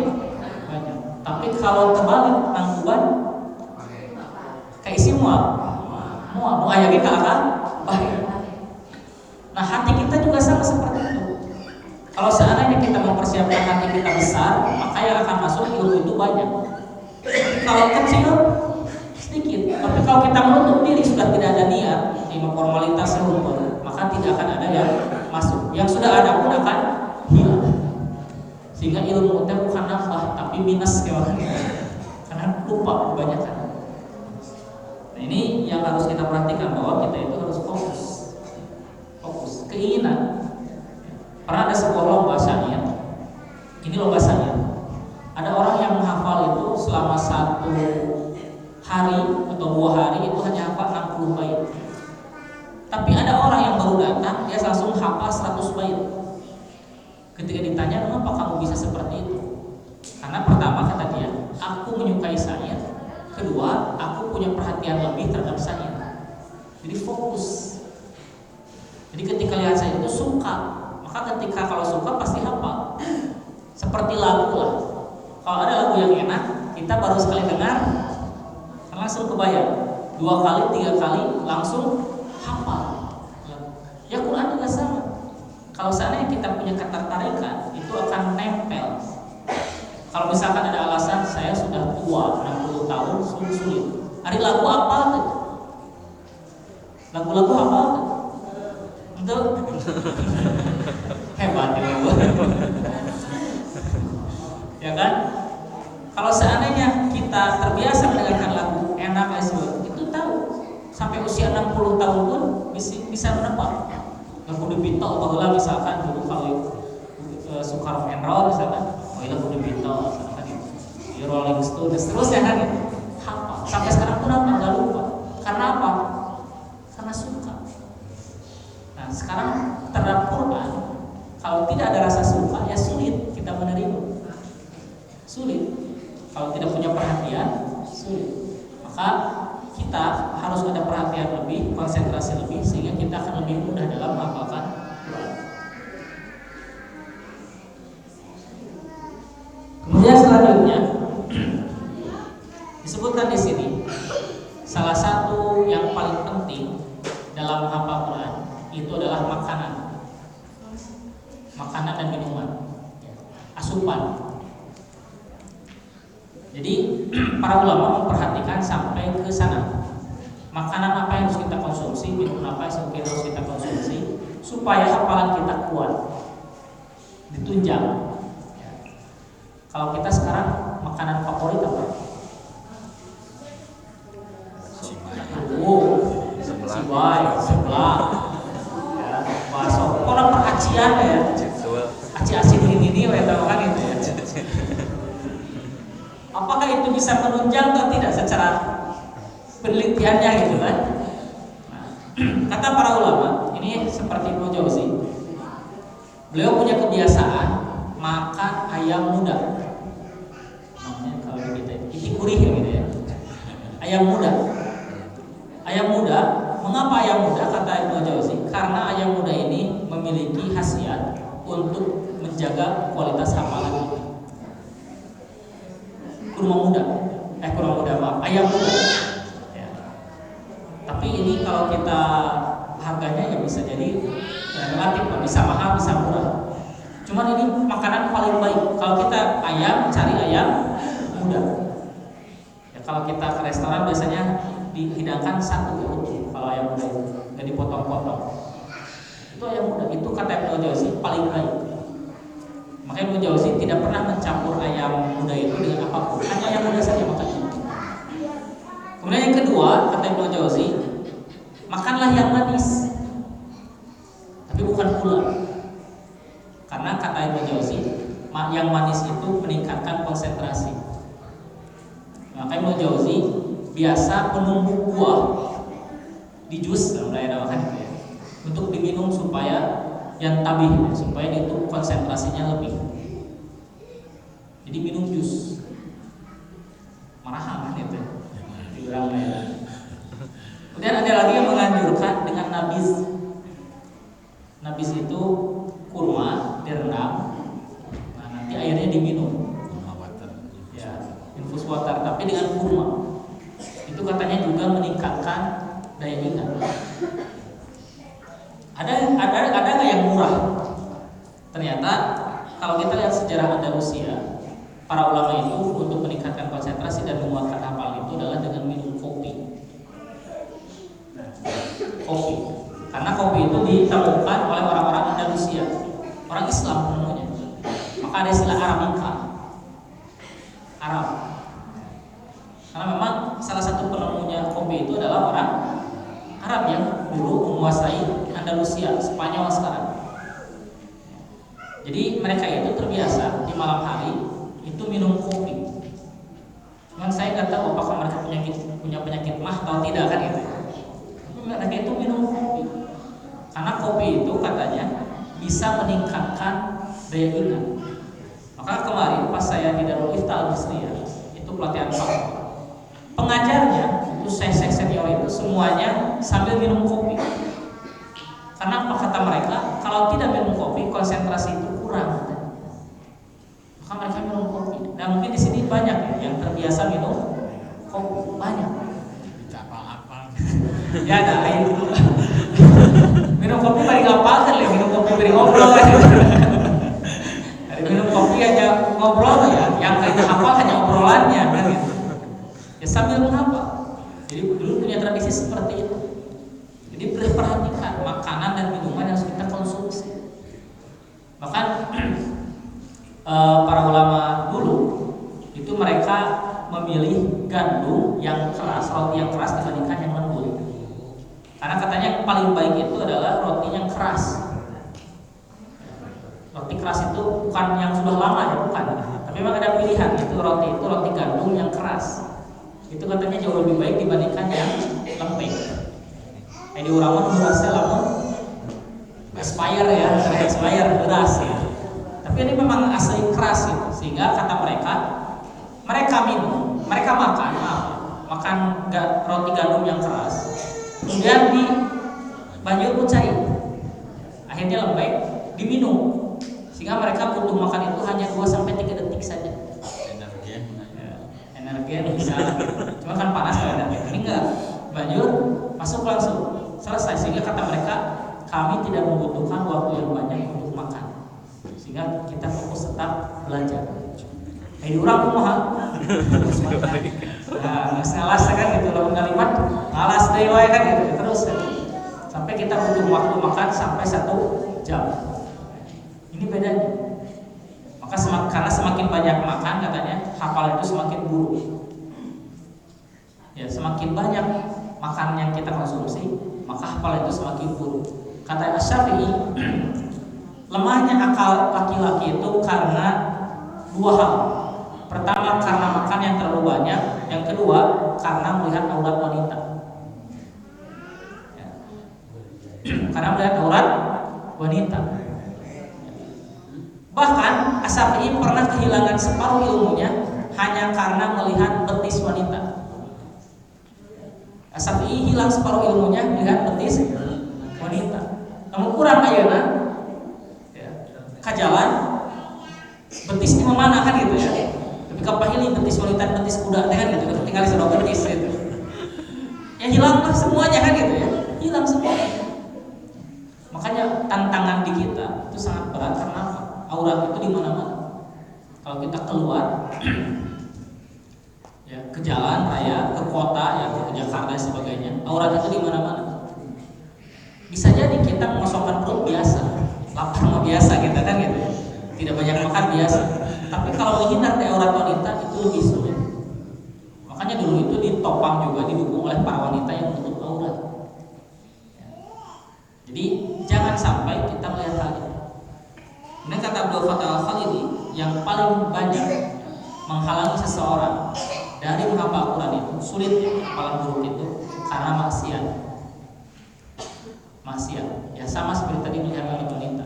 banyak. Tapi kalau terbalik tangguban kayak isi mual ayahnya ke arah bahaya. Nah hati kita juga sama seperti itu. Kalau seandainya kita mempersiapkan hati kita besar, maka yang akan masuk ilmu itu banyak. Kalau kecil sedikit. Tapi kalau kita menutup diri sudah tidak ada niat, lima formalitas serumpun, maka tidak akan ada yang masuk. Yang sudah ada pun akan hilang. Sehingga ilmu itu bukan nafah tapi minus karena lupa kebanyakan. Nah ini yang harus kita perhatikan, bahwa kita itu harus fokus. Keinginan. Pernah ada sebuah lomba syair. Ini lomba syair. Ada orang yang menghafal itu selama 1 hari atau 2 hari itu hanya hafal 60 bait. Tapi ada orang yang baru datang, dia langsung hafal 100 bait. Ketika ditanya, "Mengapa kamu bisa seperti itu?" Karena pertama kata dia, "Aku menyukai syair. Kedua, aku punya perhatian lebih terhadap syair." Jadi fokus. Jadi ketika lihat syair itu suka. Maka ketika kalau suka pasti hafal. Seperti lagu lah. Kalau ada lagu yang enak, kita baru sekali dengar langsung kebayang. 2 kali, 3 kali langsung hafal. Ya Quran juga sama. Kalau seandainya kita punya ketertarikan, itu akan nempel. Kalau misalkan ada alasan saya sudah tua, 60 tahun, sulit. Ada lagu apa tuh? Lagu-lagu apa tuh? Untuk hebat. batin. Ya kan? Kalau seandainya kita terbiasa mendengarkan lagu enak itu tahu sampai usia 60 tahun pun bisa menebak. Lagu The Beatles bahwa misalkan dulu kalau suka rock and roll misalkan, lagu The Beatles misalkan di Rolling Stones seterusnya kan gitu. Hafal. Sampai sekarang pun nggak lupa. Karena apa? Karena suka. Nah sekarang terhadap Quran, kalau tidak ada rasa suka ya sulit kita menerima. Sulit. Kalau tidak punya perhatian, sulit. Maka kita harus ada perhatian lebih, konsentrasi lebih, sehingga kita akan lebih mudah dalam menghafalkan Quran. Kemudian selanjutnya disebutkan di sini salah satu yang paling penting dalam menghafal Quran itu adalah makanan dan minuman, asupan. Jadi para ulama memperhatikan sampai ke sana. Makanan apa yang harus kita konsumsi, minuman apa yang harus kita konsumsi, supaya hafalan kita kuat, ditunjang. Kalau kita sekarang makanan favorit apa? Sebelah, ya, bakso. Orang peracian ya, aci asin ini, tahu kan itu ya. Apakah itu bisa menunjang atau tidak secara penelitiannya gitu kan? Nah, kata para ulama, ini seperti Ibnu Jauzi, beliau punya kebiasaan makan ayam muda. Namanya kalau kita itikuri gitu ya. Ayam muda, mengapa ayam muda? Kata Ibnu Jauzi, karena ayam muda ini memiliki khasiat untuk menjaga kualitas hafalan kita. Ayam muda. Ya. Tapi ini kalau kita harganya ya bisa jadi relatif, bisa mahal, bisa murah. Cuman ini makanan paling baik. Kalau kita cari ayam muda. Ya, kalau kita ke restoran biasanya dihidangkan satu utuh. Kalau ayam muda itu nggak dipotong-potong. Itu ayam muda. Itu kata Ibnu Jauzi paling baik. Makanya Ibnu Jauzi tidak pernah mencampur ayam muda itu dengan apapun, hanya ayam muda saja makannya. Kemudian yang kedua, kata Ibnu Jauzi, makanlah yang manis, tapi bukan gula. Karena kata Ibnu Jauzi, yang manis itu meningkatkan konsentrasi. Maka Ibnu Jauzi biasa menumbuk buah di jus dalam daerah makan itu ya, untuk diminum supaya yang tabih, supaya itu konsentrasinya lebih. Jadi minum jus marahan itu diulang ya. Kemudian ada lagi yang menganjurkan dengan nabis. Nabis itu kurma direndam, nah nanti airnya diminum. Ya, infus water, tapi dengan kurma. Itu katanya juga meningkatkan daya ingat. Ada nggak yang murah? Ternyata kalau kita lihat sejarah Andalusia, para ulama itu untuk meningkatkan konsentrasi dan menguatkan hafalan itu adalah dengan minum kopi. Karena kopi itu ditemukan oleh orang-orang Andalusia, orang Islam penemunya. Maka ada istilah Arabica, Arab. Karena memang salah satu penemunya kopi itu adalah orang Arab yang dulu menguasai Andalusia, Spanyol sekarang. Jadi mereka itu terbiasa di malam hari itu minum kopi. Cuman saya nggak tahu apakah mereka punya penyakit mah atau tidak kan itu. Mereka itu minum kopi karena kopi itu katanya bisa meningkatkan daya ingat. Maka kemarin pas saya di Darul Ifta Al-Misriyah itu pelatihan pengajarnya itu senior itu semuanya sambil minum kopi. Karena apa kata mereka, kalau tidak minum kopi konsentrasi itu kurang. Maka mereka minum kopi. Nah mungkin di sini banyak ya yang terbiasa minum kopi, banyak. Ya ada air. Minum kopi paling apa kan? Minum kopi beri ngobrol. Dari minum kopi aja ngobrol ya, yang kita hafal hanya obrolannya kan gitu. Ya sambil menghafal. Jadi dulu punya tradisi seperti itu. Jadi perhatikan makanan dan minuman yang harus kita konsumsi. Maka Karena katanya yang paling baik itu adalah roti yang keras. Roti keras itu bukan yang sudah lama ya, bukan. Tapi memang ada pilihan, itu roti gandum yang keras. Itu katanya jauh lebih baik dibandingkan yang lempeng. Di uraman berasnya lamun expired ya, expired beras ya. Tapi ini memang asli keras gitu, sehingga kata mereka minum, mereka makan roti gandum yang keras, kemudian di banjur cair, akhirnya lembek, diminum, sehingga mereka butuh makan itu hanya 2-3 detik saja. Energen bisa, cuma kan panas kan, ini enggak, banjur masuk langsung selesai, sehingga kata mereka kami tidak membutuhkan waktu yang banyak untuk makan, sehingga kita fokus tetap belajar. Di urang kumaha? Nah, ngalas kan gitu, lamun kalimat ngalas deui wae kan gitu terus kan. Sampai kita butuh waktu makan sampai 1 jam. Ini bedanya. Maka karena semakin banyak makan katanya hafalan itu semakin buruk. Ya, semakin banyak makan yang kita konsumsi, maka hafalan itu semakin buruk. Kata Asy-Syafi'i, lemahnya akal laki-laki itu karena 2 hal. Pertama, karena makan yang terlalu banyak. Yang kedua, karena melihat aurat wanita. Ya. Karena melihat aurat wanita. Bahkan Asy-Syafi'i pernah kehilangan separuh ilmunya hanya karena melihat betis wanita. Asy-Syafi'i hilang separuh ilmunya melihat betis wanita. Namun kurang ayeuna ya, kajalan betis di mana kan gitu ya. Tapi kapahili betis wanita betis kuda kan gitu, tinggal sudah betis gitu. Ya hilanglah semuanya kan gitu ya. Hilang semuanya. Makanya tantangan di kita itu sangat berat karena apa? Aurat itu di mana-mana. Kalau kita keluar ya ke jalan raya, ke kota ya, ke Jakarta dan sebagainya, aurat itu di mana-mana. Bisa jadi kita mengosongkan perut biasa, lapar mah biasa kita kan gitu. Tidak banyak makan biasa. Tapi kalau menghindar dari aurat wanita itu lebih sulit. Makanya dulu itu ditopang juga didukung oleh para wanita yang menutup aurat. Jadi jangan sampai kita melihat hal itu. Ini kata Abdul Fattah Al-Khalidi, yang paling banyak menghalangi seseorang dari menghafal Al-Quran itu, sulit paling buruk itu karena maksiat. Ya sama seperti tadi melihat aurat wanita.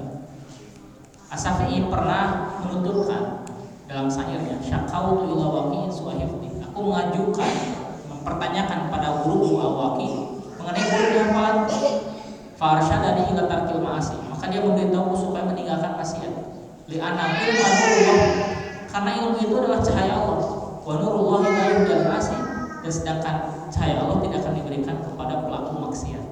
Asy-Syafi'i pernah menuturkan dalam syairnya, syakautu ila waqi'in su'ahifdi. Aku mengajukan, mempertanyakan pada guru al-waqi mengenai guru hafalan. Farsyadani ila tarkil ma'asi. Maka dia memberitahu supaya meninggalkan maksiat. Li'anna ilmu nurullah, karena ilmu itu adalah cahaya Allah. Wa nurullah la yuhdal ma'asi, dan sedangkan cahaya Allah tidak akan diberikan kepada pelaku maksiat.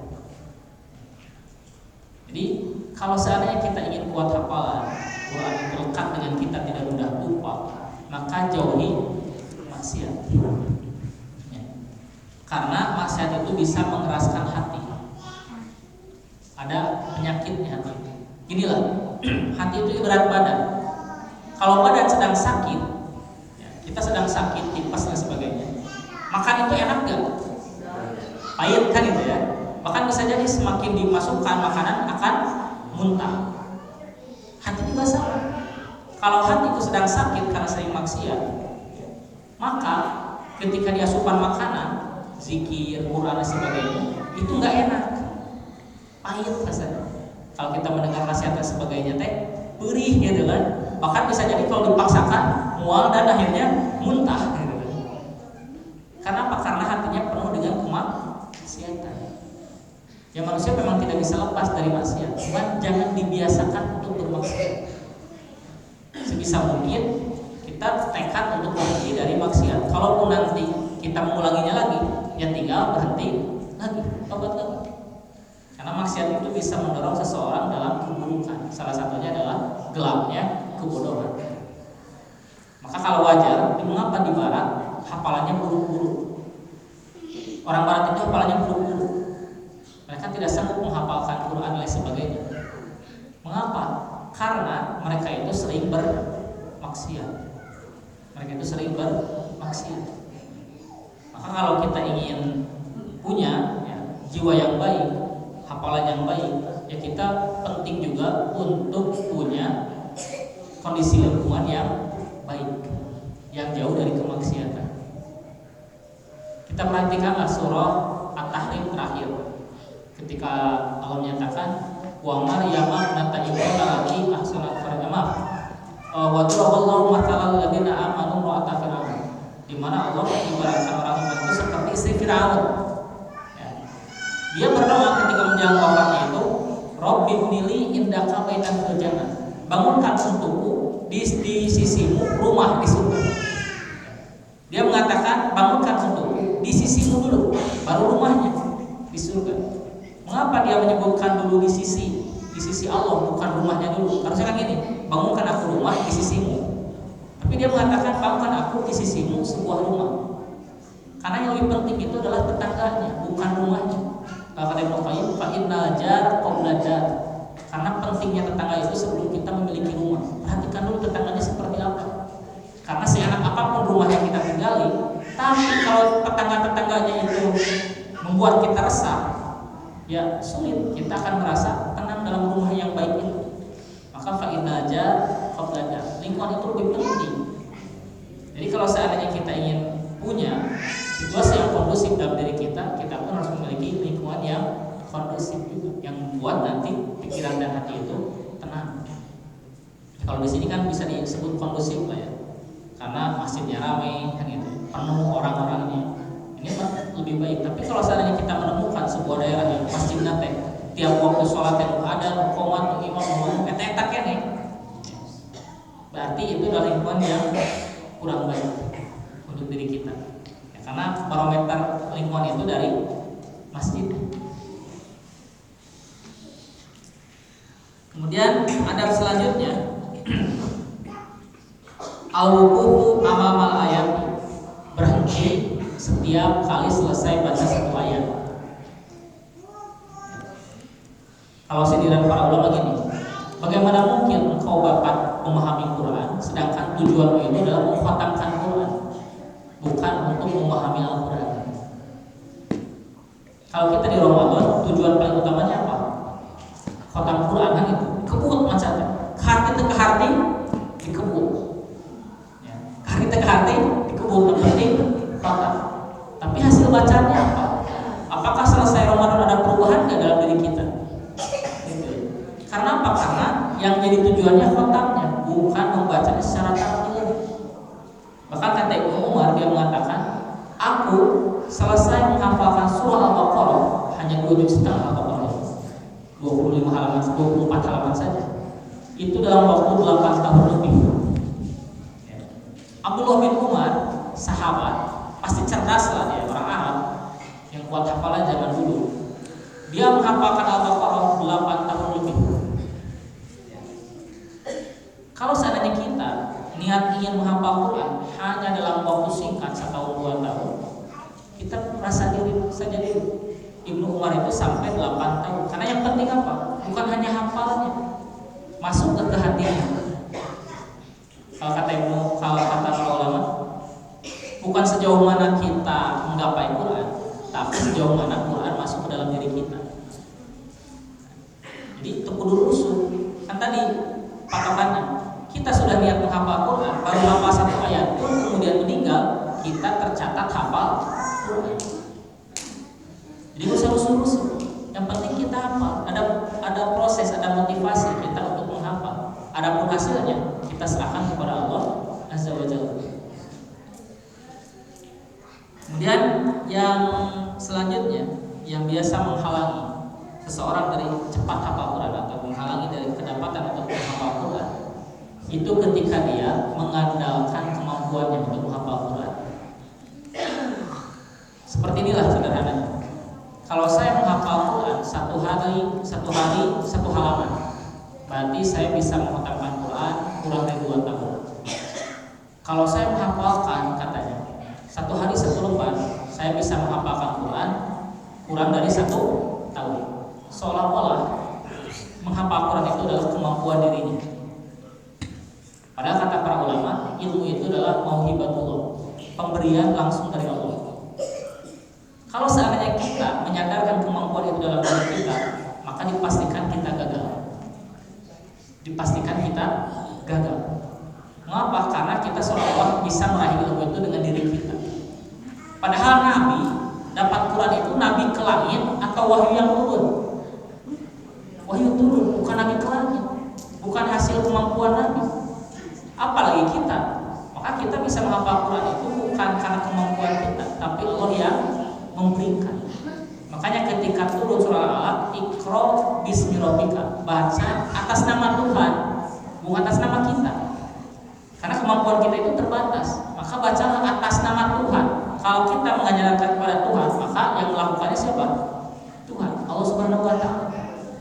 Jadi kalau seandainya kita ingin kuat hafalan, Quran itu lekat dengan kita tidak mudah lupa, maka jauhi maksiat. Ya. Karena maksiat itu bisa mengeraskan hati. Ada penyakitnya hati. Inilah hati itu berat badan. Kalau badan sedang sakit, ya, kita sedang sakit, tipes dan sebagainya, makan itu enak gak? Pahit kan itu ya. Bahkan bisa jadi semakin dimasukkan makanan akan muntah. Hati juga sama. Kalau hati itu sedang sakit karena sering maksiat, maka ketika dia asupan makanan, zikir, Quran dan sebagainya, itu nggak enak, pahit rasanya. Kalau kita mendengar nasihat dan sebagainya, perih gitu kan. Bahkan bisa jadi kalau dipaksakan mual dan akhirnya muntah gitu kan. Karena apa? Karena hatinya penuh dengan kemaksiatan. Ya manusia memang tidak bisa lepas dari maksiat, cuma jangan dibiasakan untuk bermaksiat. Sebisa mungkin kita tekad untuk berhenti dari maksiat. Kalaupun nanti kita mengulanginya lagi, ya tinggal berhenti lagi, tobat lagi. Karena maksiat itu bisa mendorong seseorang dalam keburukan. Salah satunya adalah gelapnya kebodohan. Maka kalau wajar, mengapa di barat hafalannya buruk-buruk? Orang barat itu hafalannya buruk-buruk. Mereka tidak sanggup menghafalkan Quran dan sebagainya. Mengapa? Karena mereka itu sering bermaksiat. Mereka itu sering bermaksiat. Maka kalau kita ingin punya ya, jiwa yang baik, hafalan yang baik, ya kita penting juga untuk punya kondisi lingkungan yang baik, yang jauh dari kemaksiatan. Kita perhatikanlah surah At-Tahrim terakhir, ketika Allah menyatakan wa maryama nata ibnati ahsanat farjama wa daraballahu mathalan ladzina amanu wa atafirun, di mana Allah ibaratkan orang iman itu seperti istri Firaun. Ya. Dia berdoa ketika menjelang wafatnya itu, Rabbi ibnili indaka baitan fil jannah, bangunkan untukku di sisimu rumah di surga. Dia mengatakan bangunkan untukku di sisimu dulu, baru rumahnya di surga. Mengapa dia menyebutkan dulu di sisi Allah, bukan rumahnya dulu? Harusnya kan gini, bangunkan aku rumah di sisimu. Tapi dia mengatakan bangunkan aku di sisimu sebuah rumah. Karena yang lebih penting itu adalah tetangganya, bukan rumahnya. Kalau kata Ibnu Qayyim, fa innal jar qabla jar. Karena pentingnya tetangga itu sebelum kita memiliki rumah. Perhatikan dulu tetangganya seperti apa. Karena seenak apapun rumah yang kita tinggali, tapi kalau tetangga-tetangganya itu membuat kita resah, ya sulit kita akan merasa tenang dalam rumah yang baik itu. Maka fa innal jar qabla jar. Lingkungan itu lebih penting. Jadi kalau seandainya kita ingin punya situasi yang kondusif dalam diri kita, kita pun harus memiliki lingkungan yang kondusif juga, yang membuat nanti pikiran dan hati itu tenang. Kalau di sini kan bisa disebut kondusif lah ya, karena masjidnya ramai, kan gitu, penuh orang-orangnya. Ini lebih baik. Tapi kalau seandainya kita menemukan sebuah daerah yang masjidnya tiap waktu sholat yang ada komat imam ngomong etak nih, berarti itu adalah lingkungan yang kurang baik untuk diri kita. Ya, karena barometer lingkungan itu dari masjid. Kemudian adab selanjutnya al-wuqufu amamal ayat, berhenti setiap kali selesai baca satu ayat. Kalau sindiran para ulama gini, bagaimana mungkin engkau dapat memahami Quran sedangkan tujuanmu itu adalah mengkhatamkan Quran, bukan untuk memahami Al-Quran. Kalau kita di Ramadan, tujuan paling utamanya apa? Khatam Quran kan itu, kebut macamnya, ke hati dikebut, ya. Ke hati dikebut, yang penting khatam. Tapi hasil bacanya apa? Apakah selesai Ramadan ada perubahan nggak dalam diri kita? Karena apa? Karena yang jadi tujuannya khatamnya, bukan membacanya secara tartil. Bahkan kata Ibnu Umar, dia mengatakan, aku selesai menghafalkan surah Al-Baqarah hanya 2,5 juz Al-Baqarah, 25 halaman, 24 halaman saja. Itu dalam waktu 8 tahun lebih. Abdullah bin Umar, sahabat, pasti cerdas lah dia, orang Arab yang kuat hafalan zaman dulu. Dia menghafalkan Al-Baqarah 8 tahun lebih. Kalau seandainya kita niat ingin menghafal Quran hanya dalam waktu singkat 1 tahun 2 tahun, kita merasa diri saja dulu. Ibnu Umar itu sampai 8 tahun. Karena yang penting apa? Bukan hanya hafalnya, masuk ke hatinya. Kalau kata para ulama, bukan sejauh mana kita menggapai Quran, tapi sejauh mana Quran masuk ke dalam diri kita. Jadi itu kudu rusuh. Kan tadi patokannya, kita sudah niat menghafal Quran, baru hafal 1 ayat pun kemudian meninggal, kita tercatat hafal Quran. Jadi gak usah rusuh-rusuh. Yang penting kita hafal. Ada proses, ada motivasi kita untuk menghafal. Adapun hasilnya kita serahkan kepada Allah Azza wa Jalla. Kemudian yang selanjutnya yang biasa menghalangi seseorang dari cepat hafal Quran atau menghalangi dari kedapatan untuk menghafal Quran, itu ketika dia mengandalkan kemampuannya untuk menghafal Quran. Seperti inilah sederhananya. Kalau saya menghafal Quran 1 hari 1 halaman, berarti saya bisa menghatamkan Quran kurang dari 2 tahun. Kalau saya menghafalkan, katanya 1 hari 1 lembar, saya bisa menghafalkan Quran kurang dari 1 tahun. Seolah-olah menghafal Quran itu adalah kemampuan dirinya. Padahal kata para ulama, ilmu itu adalah mauhibatullah, pemberian langsung dari Allah. Kalau seandainya kita menyadarkan kemampuan kita, maka dipastikan kita gagal. Dipastikan kita gagal. Mengapa? Karena kita seolah-olah bisa meraih ilmu itu dengan diri kita. Padahal Nabi dapat Quran itu Nabi ke langit atau wahyu yang turun? Wahyu turun, bukan Nabi ke langit, bukan hasil kemampuan Nabi. Apalagi kita, maka kita bisa menghafal Quran itu bukan karena kemampuan kita, tapi Allah yang memberikan. Makanya ketika turun surah Al-Alaq, Iqra bismi rabbika, baca atas nama Tuhan, bukan atas nama kita. Karena kemampuan kita itu terbatas, maka bacalah atas nama Tuhan. Kalau kita mengajarkan kepada Tuhan, maka yang melakukannya siapa? Tuhan, Allah Subhanahu wa Ta'ala.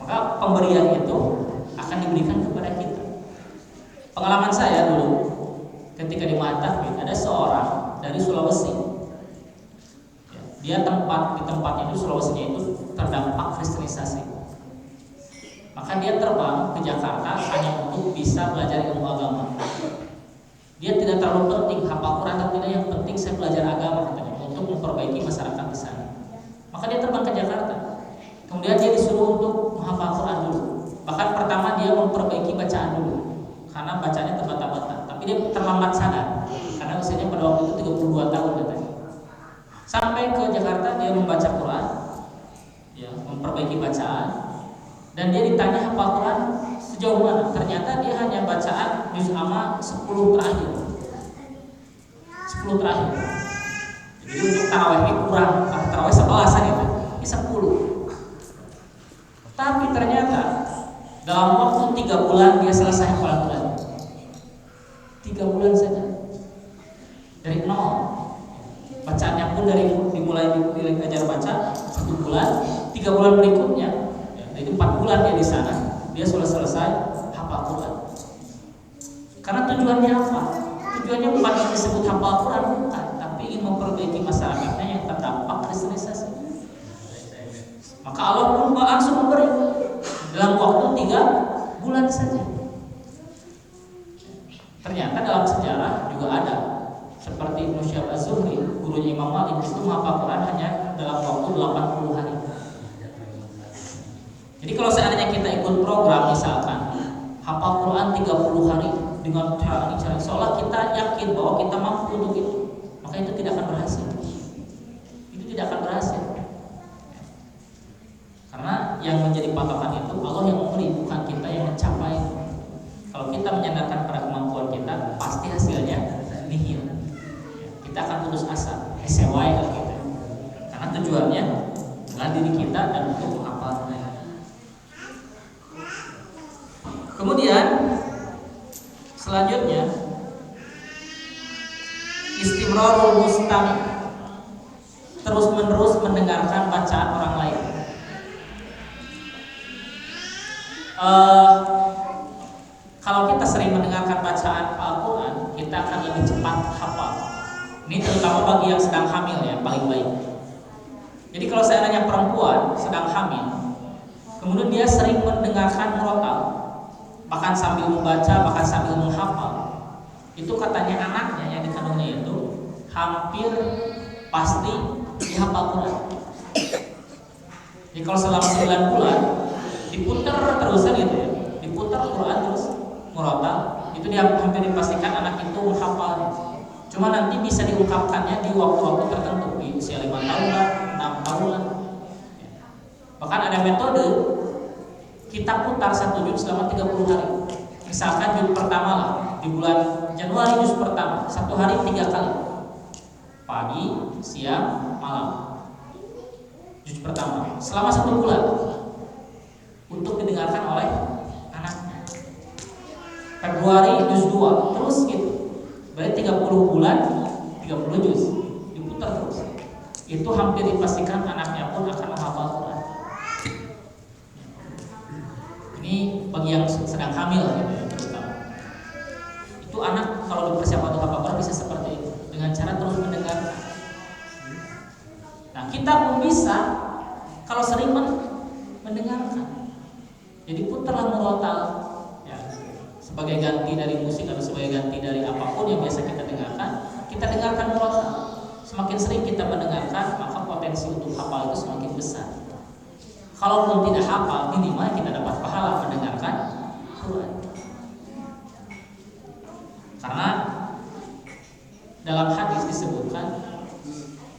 Maka pemberian itu akan diberikan kepada kita. Pengalaman saya dulu ketika di Matahari, ada seorang dari Sulawesi. Dia di tempatnya itu Sulawesinya itu terdampak kristenisasi. Maka dia terbang ke Jakarta hanya untuk bisa belajar ilmu agama. Dia tidak terlalu penting hafal Quran atau tidak, yang penting saya belajar agama katanya untuk memperbaiki masyarakat di sana. Maka dia terbang ke Jakarta. Kemudian dia disuruh untuk menghafal Quran dulu. Bahkan pertama dia memperbaiki bacaan dulu, karena bacaannya terbata-bata. Tapi dia terlambat sadar karena usianya pada waktu itu 32 tahun katanya. Sampai ke Jakarta dia membaca Quran, ya, memperbaiki bacaan, dan dia ditanya hafal Quran sejauh mana. Ternyata dia hanya bacaan juz amma 10 terakhir. 10 terakhir. Jadi untuk tarawih kurang, tarawih 11-an itu, ini 10. Tapi ternyata dalam waktu 3 bulan dia selesai hafal Quran. 3 bulan saja. Dari nol. Bacaannya pun dimulai belajar baca 1 bulan, 3 bulan berikutnya, jadi 4 bulan dia di sana, dia sudah selesai hafal Quran. Karena tujuannya apa? Tujuannya bukan disebut hafal Quran, bukan, tapi ingin memperbaiki masyarakatnya yang terdampak kristenisasi. Maka Allah pun langsung memberi dalam waktu 3 bulan saja. Ternyata dalam sejarah juga ada, seperti Ibnu Syihab Az-Zuhri, gurunya Imam Malik, itu menghafal Quran hanya dalam waktu 80 hari. Jadi kalau seandainya kita ikut program misalkan hafal Quran 30 hari dengan cara ini, seolah kita yakin bahwa kita mampu untuk itu, maka itu tidak akan berhasil. Itu tidak akan berhasil. Karena yang menjadi patokan itu Allah yang memberi, bukan kita yang mencapai. Kalau kita menyandarkan pada kemampuan kita, pasti hasilnya nihil. Kita akan putus asa, sewai kalau kita. Karena tujuannya adalah diri kita dan untuk menghafalnya. Kemudian selanjutnya istimrarul mustami', terus-menerus mendengarkan bacaan orang lain. Kalau kita sering mendengarkan bacaan Al-Quran, kita akan lebih cepat hafal. Ini terutama bagi yang sedang hamil, ya, paling baik. Jadi kalau seandainya perempuan sedang hamil, kemudian dia sering mendengarkan murotal, bahkan sambil membaca, bahkan sambil menghafal, itu katanya anaknya yang dikandungnya itu hampir pasti dihafal Quran. Jadi kalau selama 9 bulan diputar terusan gitu ya, diputar Quran terus murotal, itu dia hampir dipastikan anak itu menghafalnya. Cuma nanti bisa diungkapkannya di waktu-waktu tertentu, di usia 5 tahun lah, 6 tahun lah. Bahkan ada metode kita putar 1 juz selama 30 hari. Misalkan juz pertama lah, di bulan Januari juz pertama, 1 hari 3 kali, pagi, siang, malam. Juz pertama selama 1 bulan untuk didengarkan oleh anaknya. Februari juz 2, terus gitu. Berarti 30 bulan, 30 juz diputar terus. Itu hampir dipastikan anaknya pun akan menghafal Quran. Ini bagi yang sedang hamil gitu ya, terutama. Itu anak kalau dipersiapkan untuk hafal Quran bisa seperti itu, dengan cara terus mendengar. Nah, kita pun bisa kalau sering mendengarkan. Jadi putarlah murotal, ya, sebagai ganti dari musik atau sebagai ganti dari apapun yang biasa kita dengarkan. Kita dengarkan murotal. Semakin sering kita mendengarkan, maka potensi untuk hafal itu semakin besar. Kalaupun tidak hafal, minimal kita dapat pahala mendengarkan Quran. Karena dalam hadis disebutkan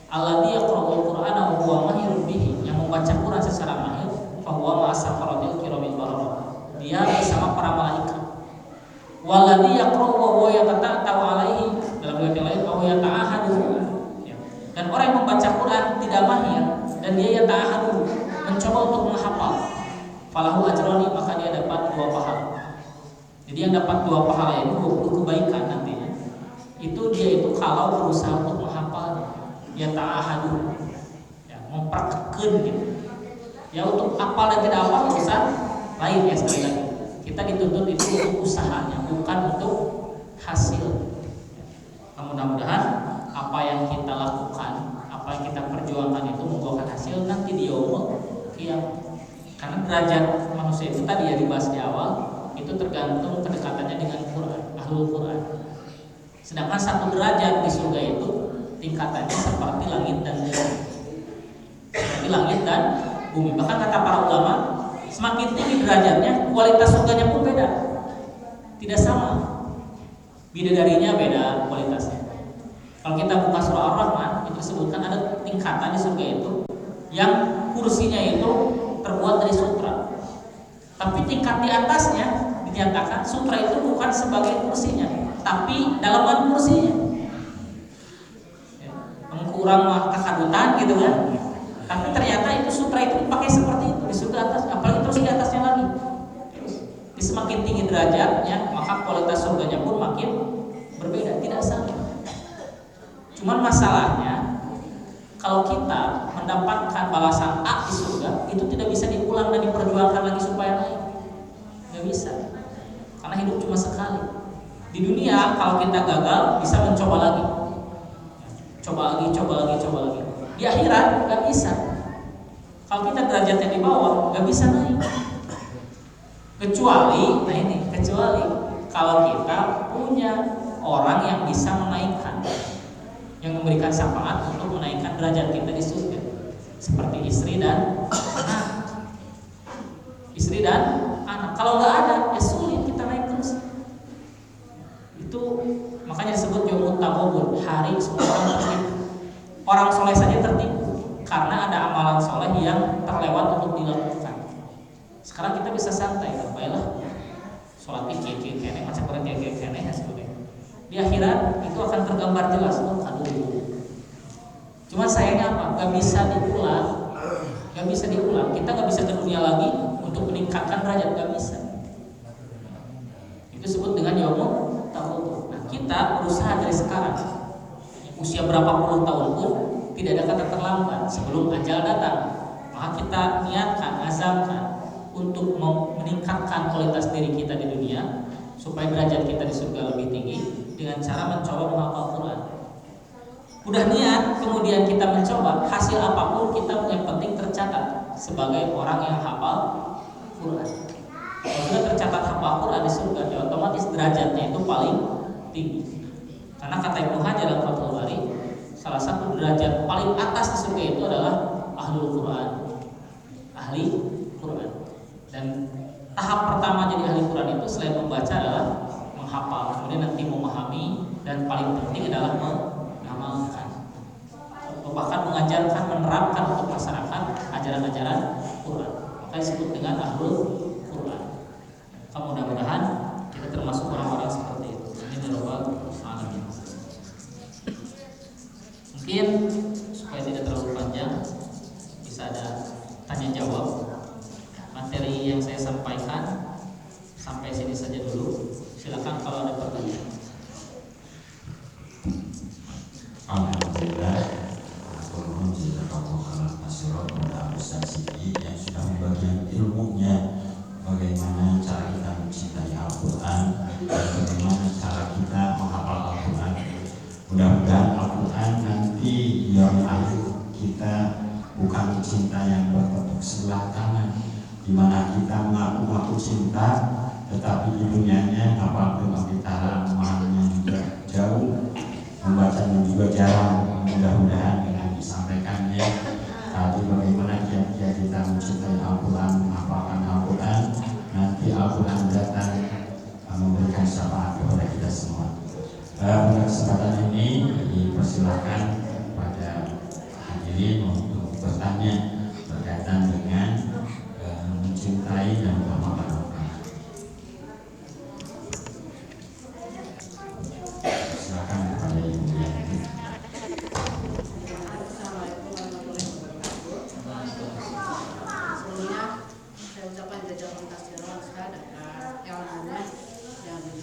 alladzi yaqra'ul Qur'ana wa huwa mahirun bihi, yang membaca Quran secara mahir, fa huwa ma'asafaratil kiramil bararah, dia bersama para malaikat. Walladzi yaqra'u wa huwa yatata'u alaihi, dalam riwayat yang lain bahwa yata'ahadu. Dan orang yang membaca Quran tidak mahir dan dia yata'ahadu, mencoba untuk menghafal, falahu ajrani, maka dia dapat 2 pahala. Jadi yang dapat 2 pahala ini 20 kebaikan nantinya. Itu dia itu kalau berusaha untuk menghafal, ya ta'ahadu, ya, mempraktekkan gitu. Ya untuk hafal dan tidak hafal urusan lain ya, sekali lagi. Kita dituntut itu untuk usahanya, bukan untuk hasil. Ya. Mudah-mudahan apa yang kita lakukan, apa yang kita perjuangkan itu membuahkan hasil nanti di yaumul qiyamah. Karena derajat manusia itu tadi ya dibahas di awal, itu tergantung kedekatannya dengan Quran, ahlul Quran. Sedangkan 1 derajat di surga itu tingkatannya seperti langit dan bumi. Seperti langit dan bumi. Bahkan kata para ulama, semakin tinggi derajatnya, kualitas surganya pun beda. Tidak sama. Bidadarinya beda kualitasnya. Kalau kita buka surah Ar-Rahman, itu disebutkan ada tingkatan di surga itu yang kursinya itu terbuat dari sutra. Tapi tingkat di atasnya dinyatakan sutra itu bukan sebagai kursinya, tapi dalaman kursinya. Ya, mengkurang kekadutan gitu kan. Tapi ternyata itu sutra itu dipakai seperti itu di surga atas, apalagi terus di atasnya lagi. Di semakin tinggi derajatnya, maka kualitas surganya pun makin berbeda, tidak sama. Cuman masalahnya kalau kita mendapatkan balasan A di surga, itu tidak bisa diulang dan diperjuangkan lagi supaya naik. Nggak bisa. Karena hidup cuma sekali. Di dunia kalau kita gagal bisa mencoba lagi. Coba lagi. Di akhirat nggak bisa. Kalau kita derajatnya di bawah, nggak bisa naik. Kecuali kalau kita punya orang yang bisa menaikkan, yang memberikan syafaat untuk menaikkan derajat kita di surga, seperti istri dan anak. Kalau nggak ada, ya sulit kita naik terus. Itu makanya disebut yaumut taghabun, hari semua orang tertipu. Orang soleh saja tertipu karena ada amalan soleh yang terlewat untuk dilakukan. Sekarang kita bisa santai, baiklah, sholat iki kene, macam berarti kene ya sebagainya. Di akhirat itu akan tergambar jelas, Cuma sayangnya apa? Gak bisa diulang. Kita gak bisa ke dunia lagi untuk meningkatkan derajat, gak bisa. Itu disebut dengan yaumut taghabun. Nah, kita berusaha dari sekarang. Usia berapa puluh tahun pun tidak ada kata terlambat sebelum ajal datang. Maka kita niatkan, azamkan untuk meningkatkan kualitas diri kita di dunia supaya derajat kita di surga lebih tinggi dengan cara mencoba menghafal Quran. Udah niat, kemudian kita mencoba, hasil apapun kita yang penting tercatat sebagai orang yang hafal Quran. Kalau sudah tercatat hafal Quran di surga, ya otomatis derajatnya itu paling tinggi. Karena kata Ibnu Hajar dalam Fathul Bari, salah satu derajat paling atas di surga itu adalah ahlul Quran, ahli Quran. Dan tahap pertama jadi ahli Quran itu selain membaca adalah menghafal, kemudian nanti memahami, dan paling penting adalah mengamalkan, bahkan mengajarkan, menerapkan untuk masyarakat ajaran-ajaran Quran. Maka disebut dengan ahlul Quran. Mudah-mudahan kita termasuk orang-orang seperti itu. Ini adalah alamin. Mungkin supaya tidak terlalu panjang, bisa ada tanya jawab. Materi yang saya sampaikan sampai sini saja dulu. Silakan kalau ada pertanyaan. Alhamdulillah. Kepada Ustaz Siti yang sudah membagikan ilmunya, bagaimana cara kita mencintai Al-Quran dan bagaimana cara kita menghafal Al-Quran. Mudah-mudahan Al-Quran nanti yang akhir kita bukan cinta yang bertepuk sebelah tangan, di mana kita mengaku-ngaku cinta, tetapi di dunianya apapun kita memahaminya juga jauh, membacanya juga jarang. Mudah-mudahan dengan disampaikannya Tadi bagaimana kiat-kiat kita mencintai Al-Quran, menghafalkan Al-Quran, nanti Al-Quran datang memberikan syafaat kepada kita semua. Pada kesempatan ini dipersilakan pada hadirin untuk bertanya berkaitan dengan mencintai dan menghafalkan Al-Quran. Silakan kepada Ibu Yanti.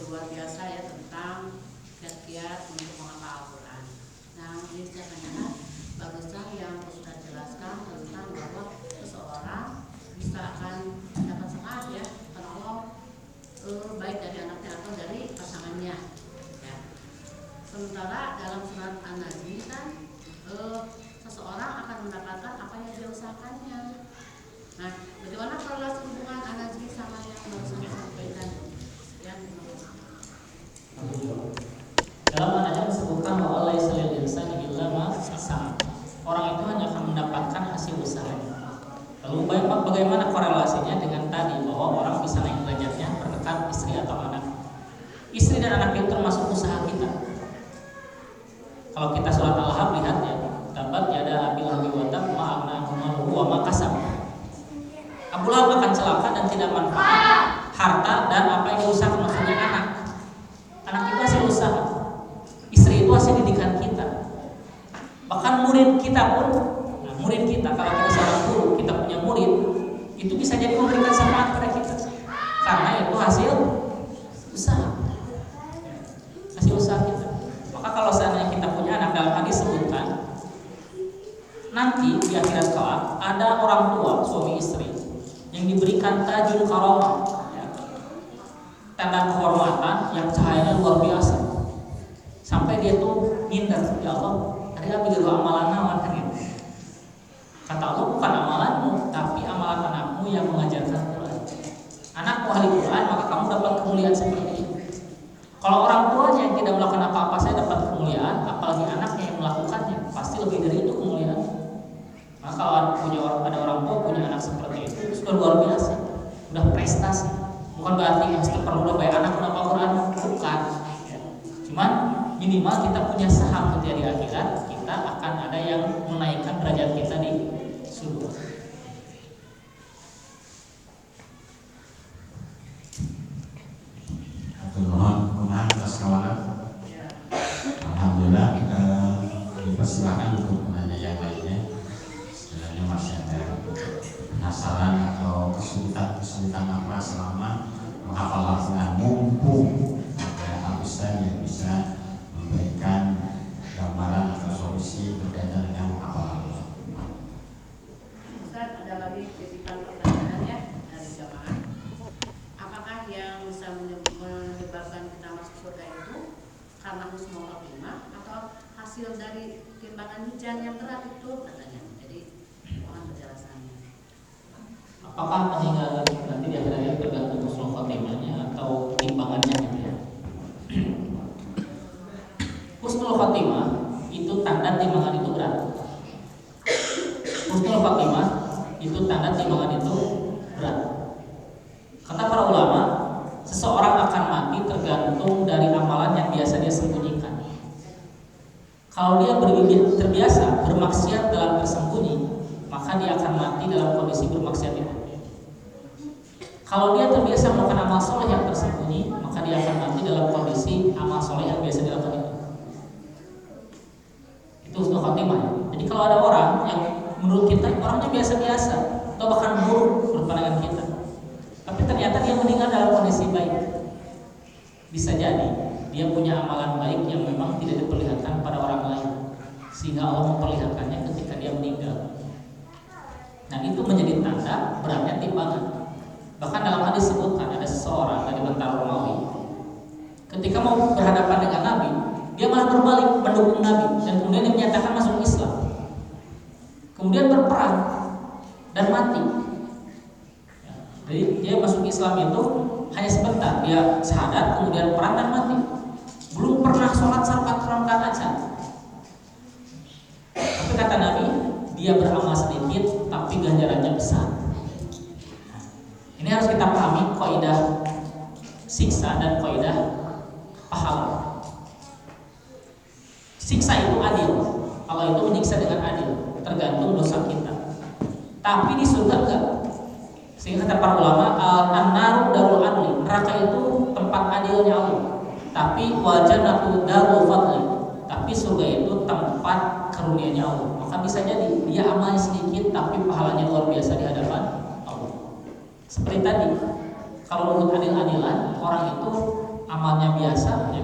Luar biasa ya tentang kiat-kiat untuk menghafal Al-Quran. Nah, ini saya tanyakan baguslah yang sudah jelaskan tentang bahwa seseorang bisa akan mendapat syafaat ya karena Allah, baik dari anaknya atau dari pasangannya. Ya. Sementara dalam surat An-Najm kan seseorang akan mendapatkan apa yang dia usahakannya. Nah, bagaimana korelasi hubungan An-Najm sama yang baru saya sampaikan? Ya, dalam ananya disebutkan bahwa laisa lil insani illa ma sa'a. Orang itu hanya akan mendapatkan hasil usahanya. Lalu bagaimana korelasinya dengan tadi bahwa orang bisa naik derajatnya berkat istri atau anak? Istri dan anak itu termasuk usaha kita. Kalau kita surat Al-Lahab lihat ya, tabat yada abil habi wa tab ma'ana maluhu wa ma kasab. Abu Lahab akan celaka dan tidak manfaat harta dan apa yang diusahakan, maksudnya anak. Anak itu hasil usaha, istri itu hasil didikan kita. Bahkan murid kita pun, murid kita kalau kita seorang guru, kita punya murid, itu bisa jadi memberikan syafaat pada kita, karena itu hasil usaha, hasil usaha kita. Maka kalau seandainya kita punya anak, dalam hadis sebutkan nanti di akhirat kelak ada orang tua suami istri yang diberikan tajul karamah, tanda kehormatan yang cahayanya luar biasa, sampai dia tuh minder, ya Allah, ada apa gitu amalan nawan kan gitu. Kata Allah, bukan amalanmu, tapi amalan anakmu yang mengajarkan Quran. Anakmu ahli Quran, maka kamu dapat kemuliaan seperti itu. Kalau orang tuanya yang tidak melakukan apa-apa saya dapat kemuliaan, apalagi anaknya yang melakukannya, pasti lebih dari itu kemuliaan. Maka kalau ada orang tua punya anak seperti itu sudah luar biasa, sudah prestasi. Bukan berarti yang perlu bayar anak menghafal Quran, bukan. Cuman minimal kita punya saham ketika di akhirat, kita akan ada yang menaikkan derajat kita di surga. Mohon atas kawanan. Alhamdulillah, dipersilakan untuk menanya yang lainnya. Sebenarnya masih ada penasaran atau kesulitan apa selama menghafal Al-Quran, mumpung ada Al-Ustaz yang bisa memberikan gambaran atau solusi berkaitan dengan menghafal Al-Quran. Ustaz, ada lagi titipan pertanyaan ya dari jamaah. Apakah yang bisa menyebabkan kita masuk surga itu karena husnul khotimah atau hasil dari timbangan mizan yang berat itu katanya? Jadi mohon penjelasannya. Apakah meninggal nanti di akhir-akhir tergantung husnul khotimahnya atau timbangannya gitu ya? Husnul khotimah itu tanda timbangan itu berat. Husnul khotimah itu tanda timbangan itu berat. Kata para ulama, seseorang akan mati tergantung dari amalan yang biasa dia sembunyikan. Kalau dia terbiasa bermaksiat dalam tersembunyi, maka dia akan mati dalam kondisi bermaksiat itu. Kalau dia terbiasa melakukan amal soleh yang tersembunyi, maka dia akan mati dalam kondisi amal soleh yang biasa dilakukan itu. Itu husnul khotimah. Jadi kalau ada orang yang menurut kita orangnya biasa-biasa atau bahkan buruk menurut pandangan kita, tapi ternyata dia meninggal dalam kondisi baik, bisa jadi dia punya amalan baik yang memang tidak diperlihatkan pada orang lain, sehingga Allah memperlihatkannya ketika dia meninggal. Nah, itu menjadi tanda beratnya timbangan. Bahkan dalam hadis disebutkan ada seseorang dari bentara Romawi, ketika mau berhadapan dengan Nabi, dia malah berbalik mendukung Nabi dan kemudian dia menyatakan masuk Islam. Kemudian berperang dan mati. Jadi dia masuk Islam itu hanya sebentar, dia syahadat kemudian perang dan mati. Belum pernah sholat 4 rakaat aja. Tapi kata Nabi, dia beramal sedikit tapi ganjarannya besar. Ini harus kita pahami kaidah siksa dan kaidah pahala. Siksa itu adil, Allah itu menyiksa dengan adil, tergantung dosa kita. Tapi di surga enggak. Sehingga kata para ulama, an-naru darul adli, neraka itu tempat adilnya Allah. Tapi wa jannatu darul fadli, tapi surga itu tempat karunia-Nya Allah. Maka bisa jadi dia amalnya sedikit tapi pahalanya luar biasa di hadapan Allah. Seperti tadi, kalau menurut adil-adilan orang itu amalnya biasa, ya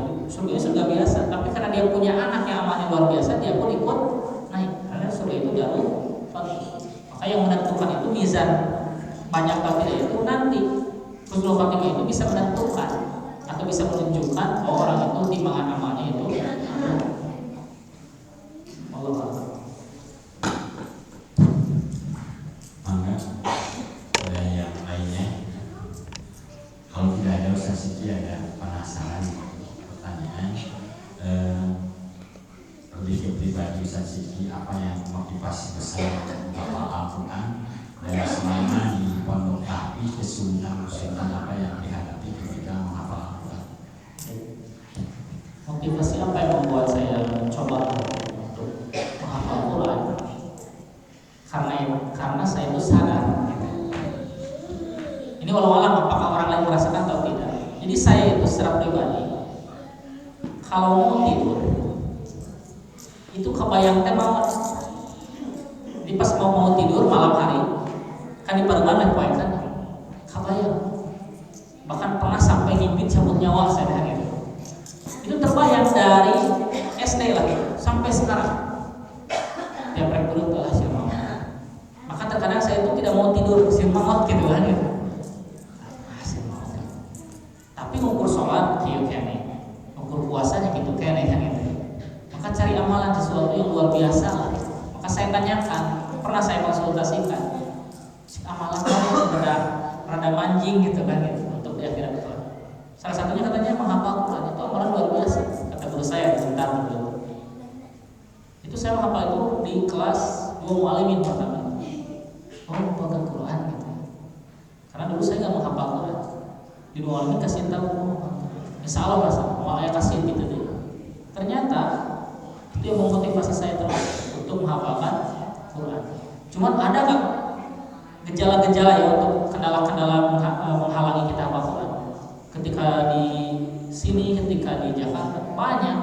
surga biasa. Tapi karena dia punya anak yang amalnya luar biasa, dia pun ikut naik. Karena surga itu darul fadli. Maka yang menentukan itu mizan banyak atau tidak itu nanti husnul khotimah itu bisa menentukan atau bisa menunjukkan bahwa orang itu timbangan amalnya itu Allah Akbar. Maka ada yang lainnya, kalau tidak ada Ustaz Siti ada penasaran pertanyaan lebih ke pribadi Ustaz Siti, apa yang motivasi besar menghafal Al-Quran dan selama di pondok Tahfi kesulitan apa yang dihadapi ketika menghafal Al-Quran? Motivasi apa yang membuat saya mencoba untuk menghafal Al-Quran? Karena saya itu sadar. Ini walau alam apakah orang lain merasakan atau tidak. Jadi saya itu secara pribadi kalau mau tidur itu kebayang teh banget. Jadi pas mau tidur malam hari kan di paruman naik poin kan kebayang. Bahkan pernah sampai ngimpi cabut nyawa saya hari itu. Itu terbayang dari SD lah sampai sekarang. Tiap rek dulu tuh hasil mau. Maka terkadang saya itu tidak mau tidur hasil maut gitu kan gitu. Hasil maut. Tapi ngukur sholat kayak kene, ngukur puasanya gitu kene kan gitu. Maka cari amalan sesuatu yang luar biasa lah. Maka saya tanyakan, pernah saya konsultasikan, amalan kamu rada manjing gitu kan gitu untuk di akhirat kelak. Salah satunya katanya menghafal Quran itu amalan luar biasa. Kata guru saya sebentar dulu. Itu saya menghafal itu di kelas 2 mualimin pertama. Oh, menghafal Quran gitu. Karena dulu saya nggak menghafal Quran. Di 2 mualimin kasih tahu, insya Allah masa mau ayah kasih gitu deh. Ternyata itu yang memotivasi saya terus untuk menghafalkan Quran. Cuman ada nggak gejala-gejala ya untuk kendala-kendala menghalangi kita hafal Quran? Ketika di sini, ketika di Jakarta banyak.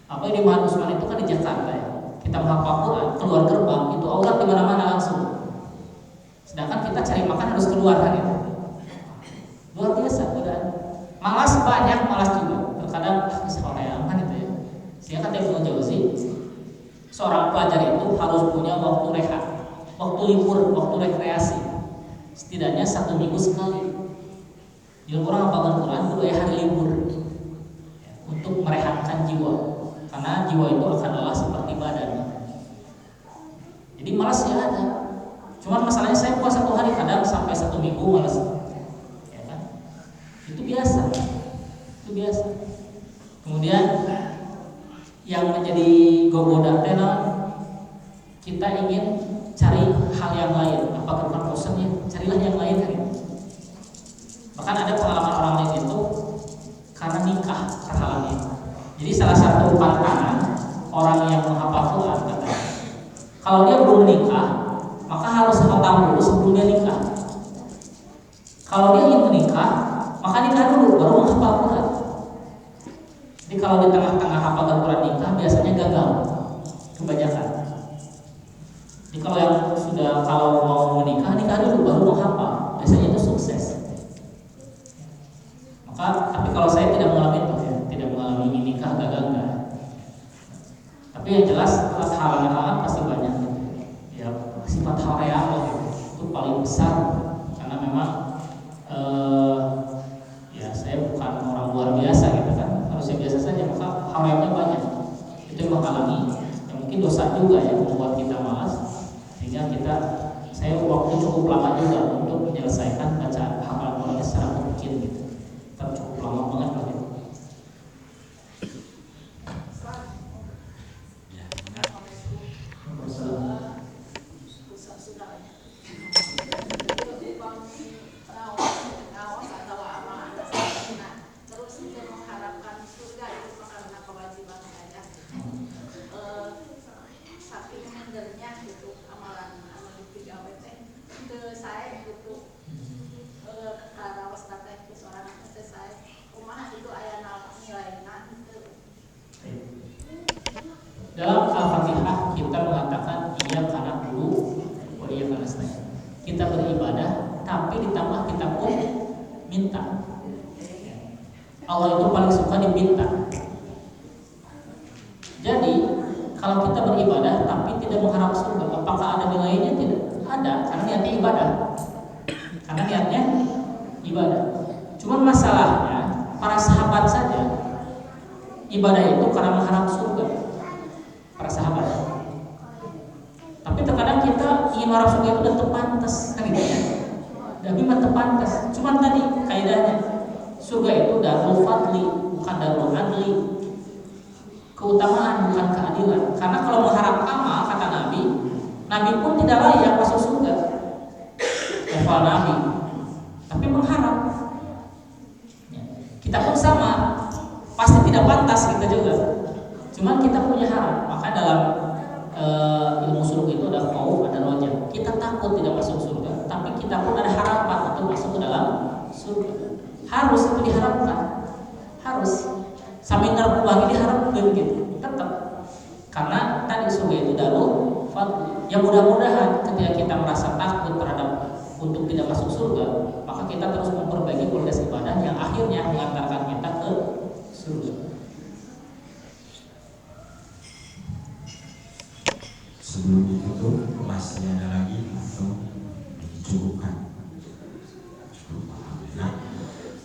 Apa yang di Mahat Usman itu kan di Jakarta ya. Kita menghafal Quran, keluar gerbang itu aurat di mana-mana langsung. Sedangkan kita cari makan harus keluar kan itu. Luar biasa godaan. Malas banyak, malas juga. Terkadang kesorean kan itu ya. Sehingga kata Ibnu Jauzi, seorang pelajar itu harus punya waktu rehat, waktu libur, waktu rekreasi. Setidaknya 1 minggu sekali. Jadi orang hafalkan Quran 2 hari libur untuk merehatkan jiwa. Karena jiwa itu akan lelah seperti badan. Jadi malas ya ada. Cuman masalahnya saya puasa 1 hari kadang sampai 1 minggu malas. Ya kan? Itu biasa. Itu biasa. Kemudian yang menjadi gogoda kita ingin cari hal yang lain. Apakah bukan bosannya? Carilah yang lain kan. Bahkan ada pengalaman orang lain itu karena nikah terhalangnya. Jadi salah satu pantangan orang yang menghafal Quran kata, kalau dia belum menikah maka harus khatam dulu sebelum dia nikah. Kalau dia ingin menikah maka nikah dulu baru menghafal Quran. Jadi kalau di tengah-tengah hafal Quran nikah biasanya gagal kebanyakan. Jadi kalau yang sudah kalau mau menikah nikah dulu baru menghafal biasanya itu sukses. Maka tapi kalau saya tidak mengalami itu ya, tidak mengalami nikah gagal enggak. Tapi yang jelas halangan pasti banyak. Ya sifat hal yang itu paling besar karena memang ya saya bukan orang luar biasa gitu kan, manusia biasa saja. Maka Allah itu paling suka dipinta. Jadi kalau kita beribadah tapi tidak mengharap surga, apakah ada nilainya? Tidak ada, karena niatnya ibadah. Karena niatnya ibadah. Cuma masalahnya para sahabat saja ibadah itu karena mengharap surga. Para sahabat. Tapi terkadang kita ingin mengharap surga itu udah terpantas, kan gitu ya. Tapi mah terpantas. Cuma tadi kaidahnya surga itu darul fadli, bukan darul adli. Keutamaan bukan keadilan. Karena kalau mengharap amal, kata Nabi, Nabi pun tidak layak masuk surga. Level Nabi. Tapi mengharap. Kita pun sama, pasti tidak pantas kita juga. Cuma kita punya harap. Maka dalam ilmu surga itu ada khauf, ada roja. Kita takut tidak masuk surga, tapi kita pun ada harapan untuk masuk ke dalam surga. Harus itu diharapkan. Harus. Saminar bubangi diharapkan gitu. Tetap. Karena tadi surga itu darul fadli. Ya mudah-mudahan ketika kita merasa takut terhadap untuk tidak masuk surga, maka kita terus memperbaiki kualitas ibadah yang akhirnya mengantarkan kita ke surga. Sebelum ditutup masih ada lagi untuk dicukupkan.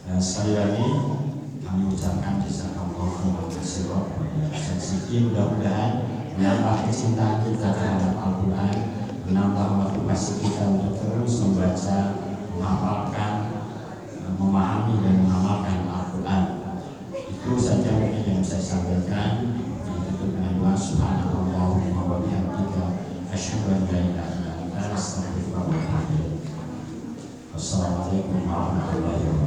Nah, sekali lagi kami ucapkan jazakallahu khairan. Sesi mudah-mudahan menambah kecintaan kita terhadap Al-Quran, menambah motivasi kita untuk terus membaca, menghafalkan, memahami dan mengamalkan Al-Quran. Itu saja mungkin yang saya sampaikan. Ditutup dengan doa subhanallahumma wa bihamdika asyhadu an la ilaha illa anta astaghfiruka wa atubu ilaik. Wassalamualaikum warahmatullahi wabarakatuh.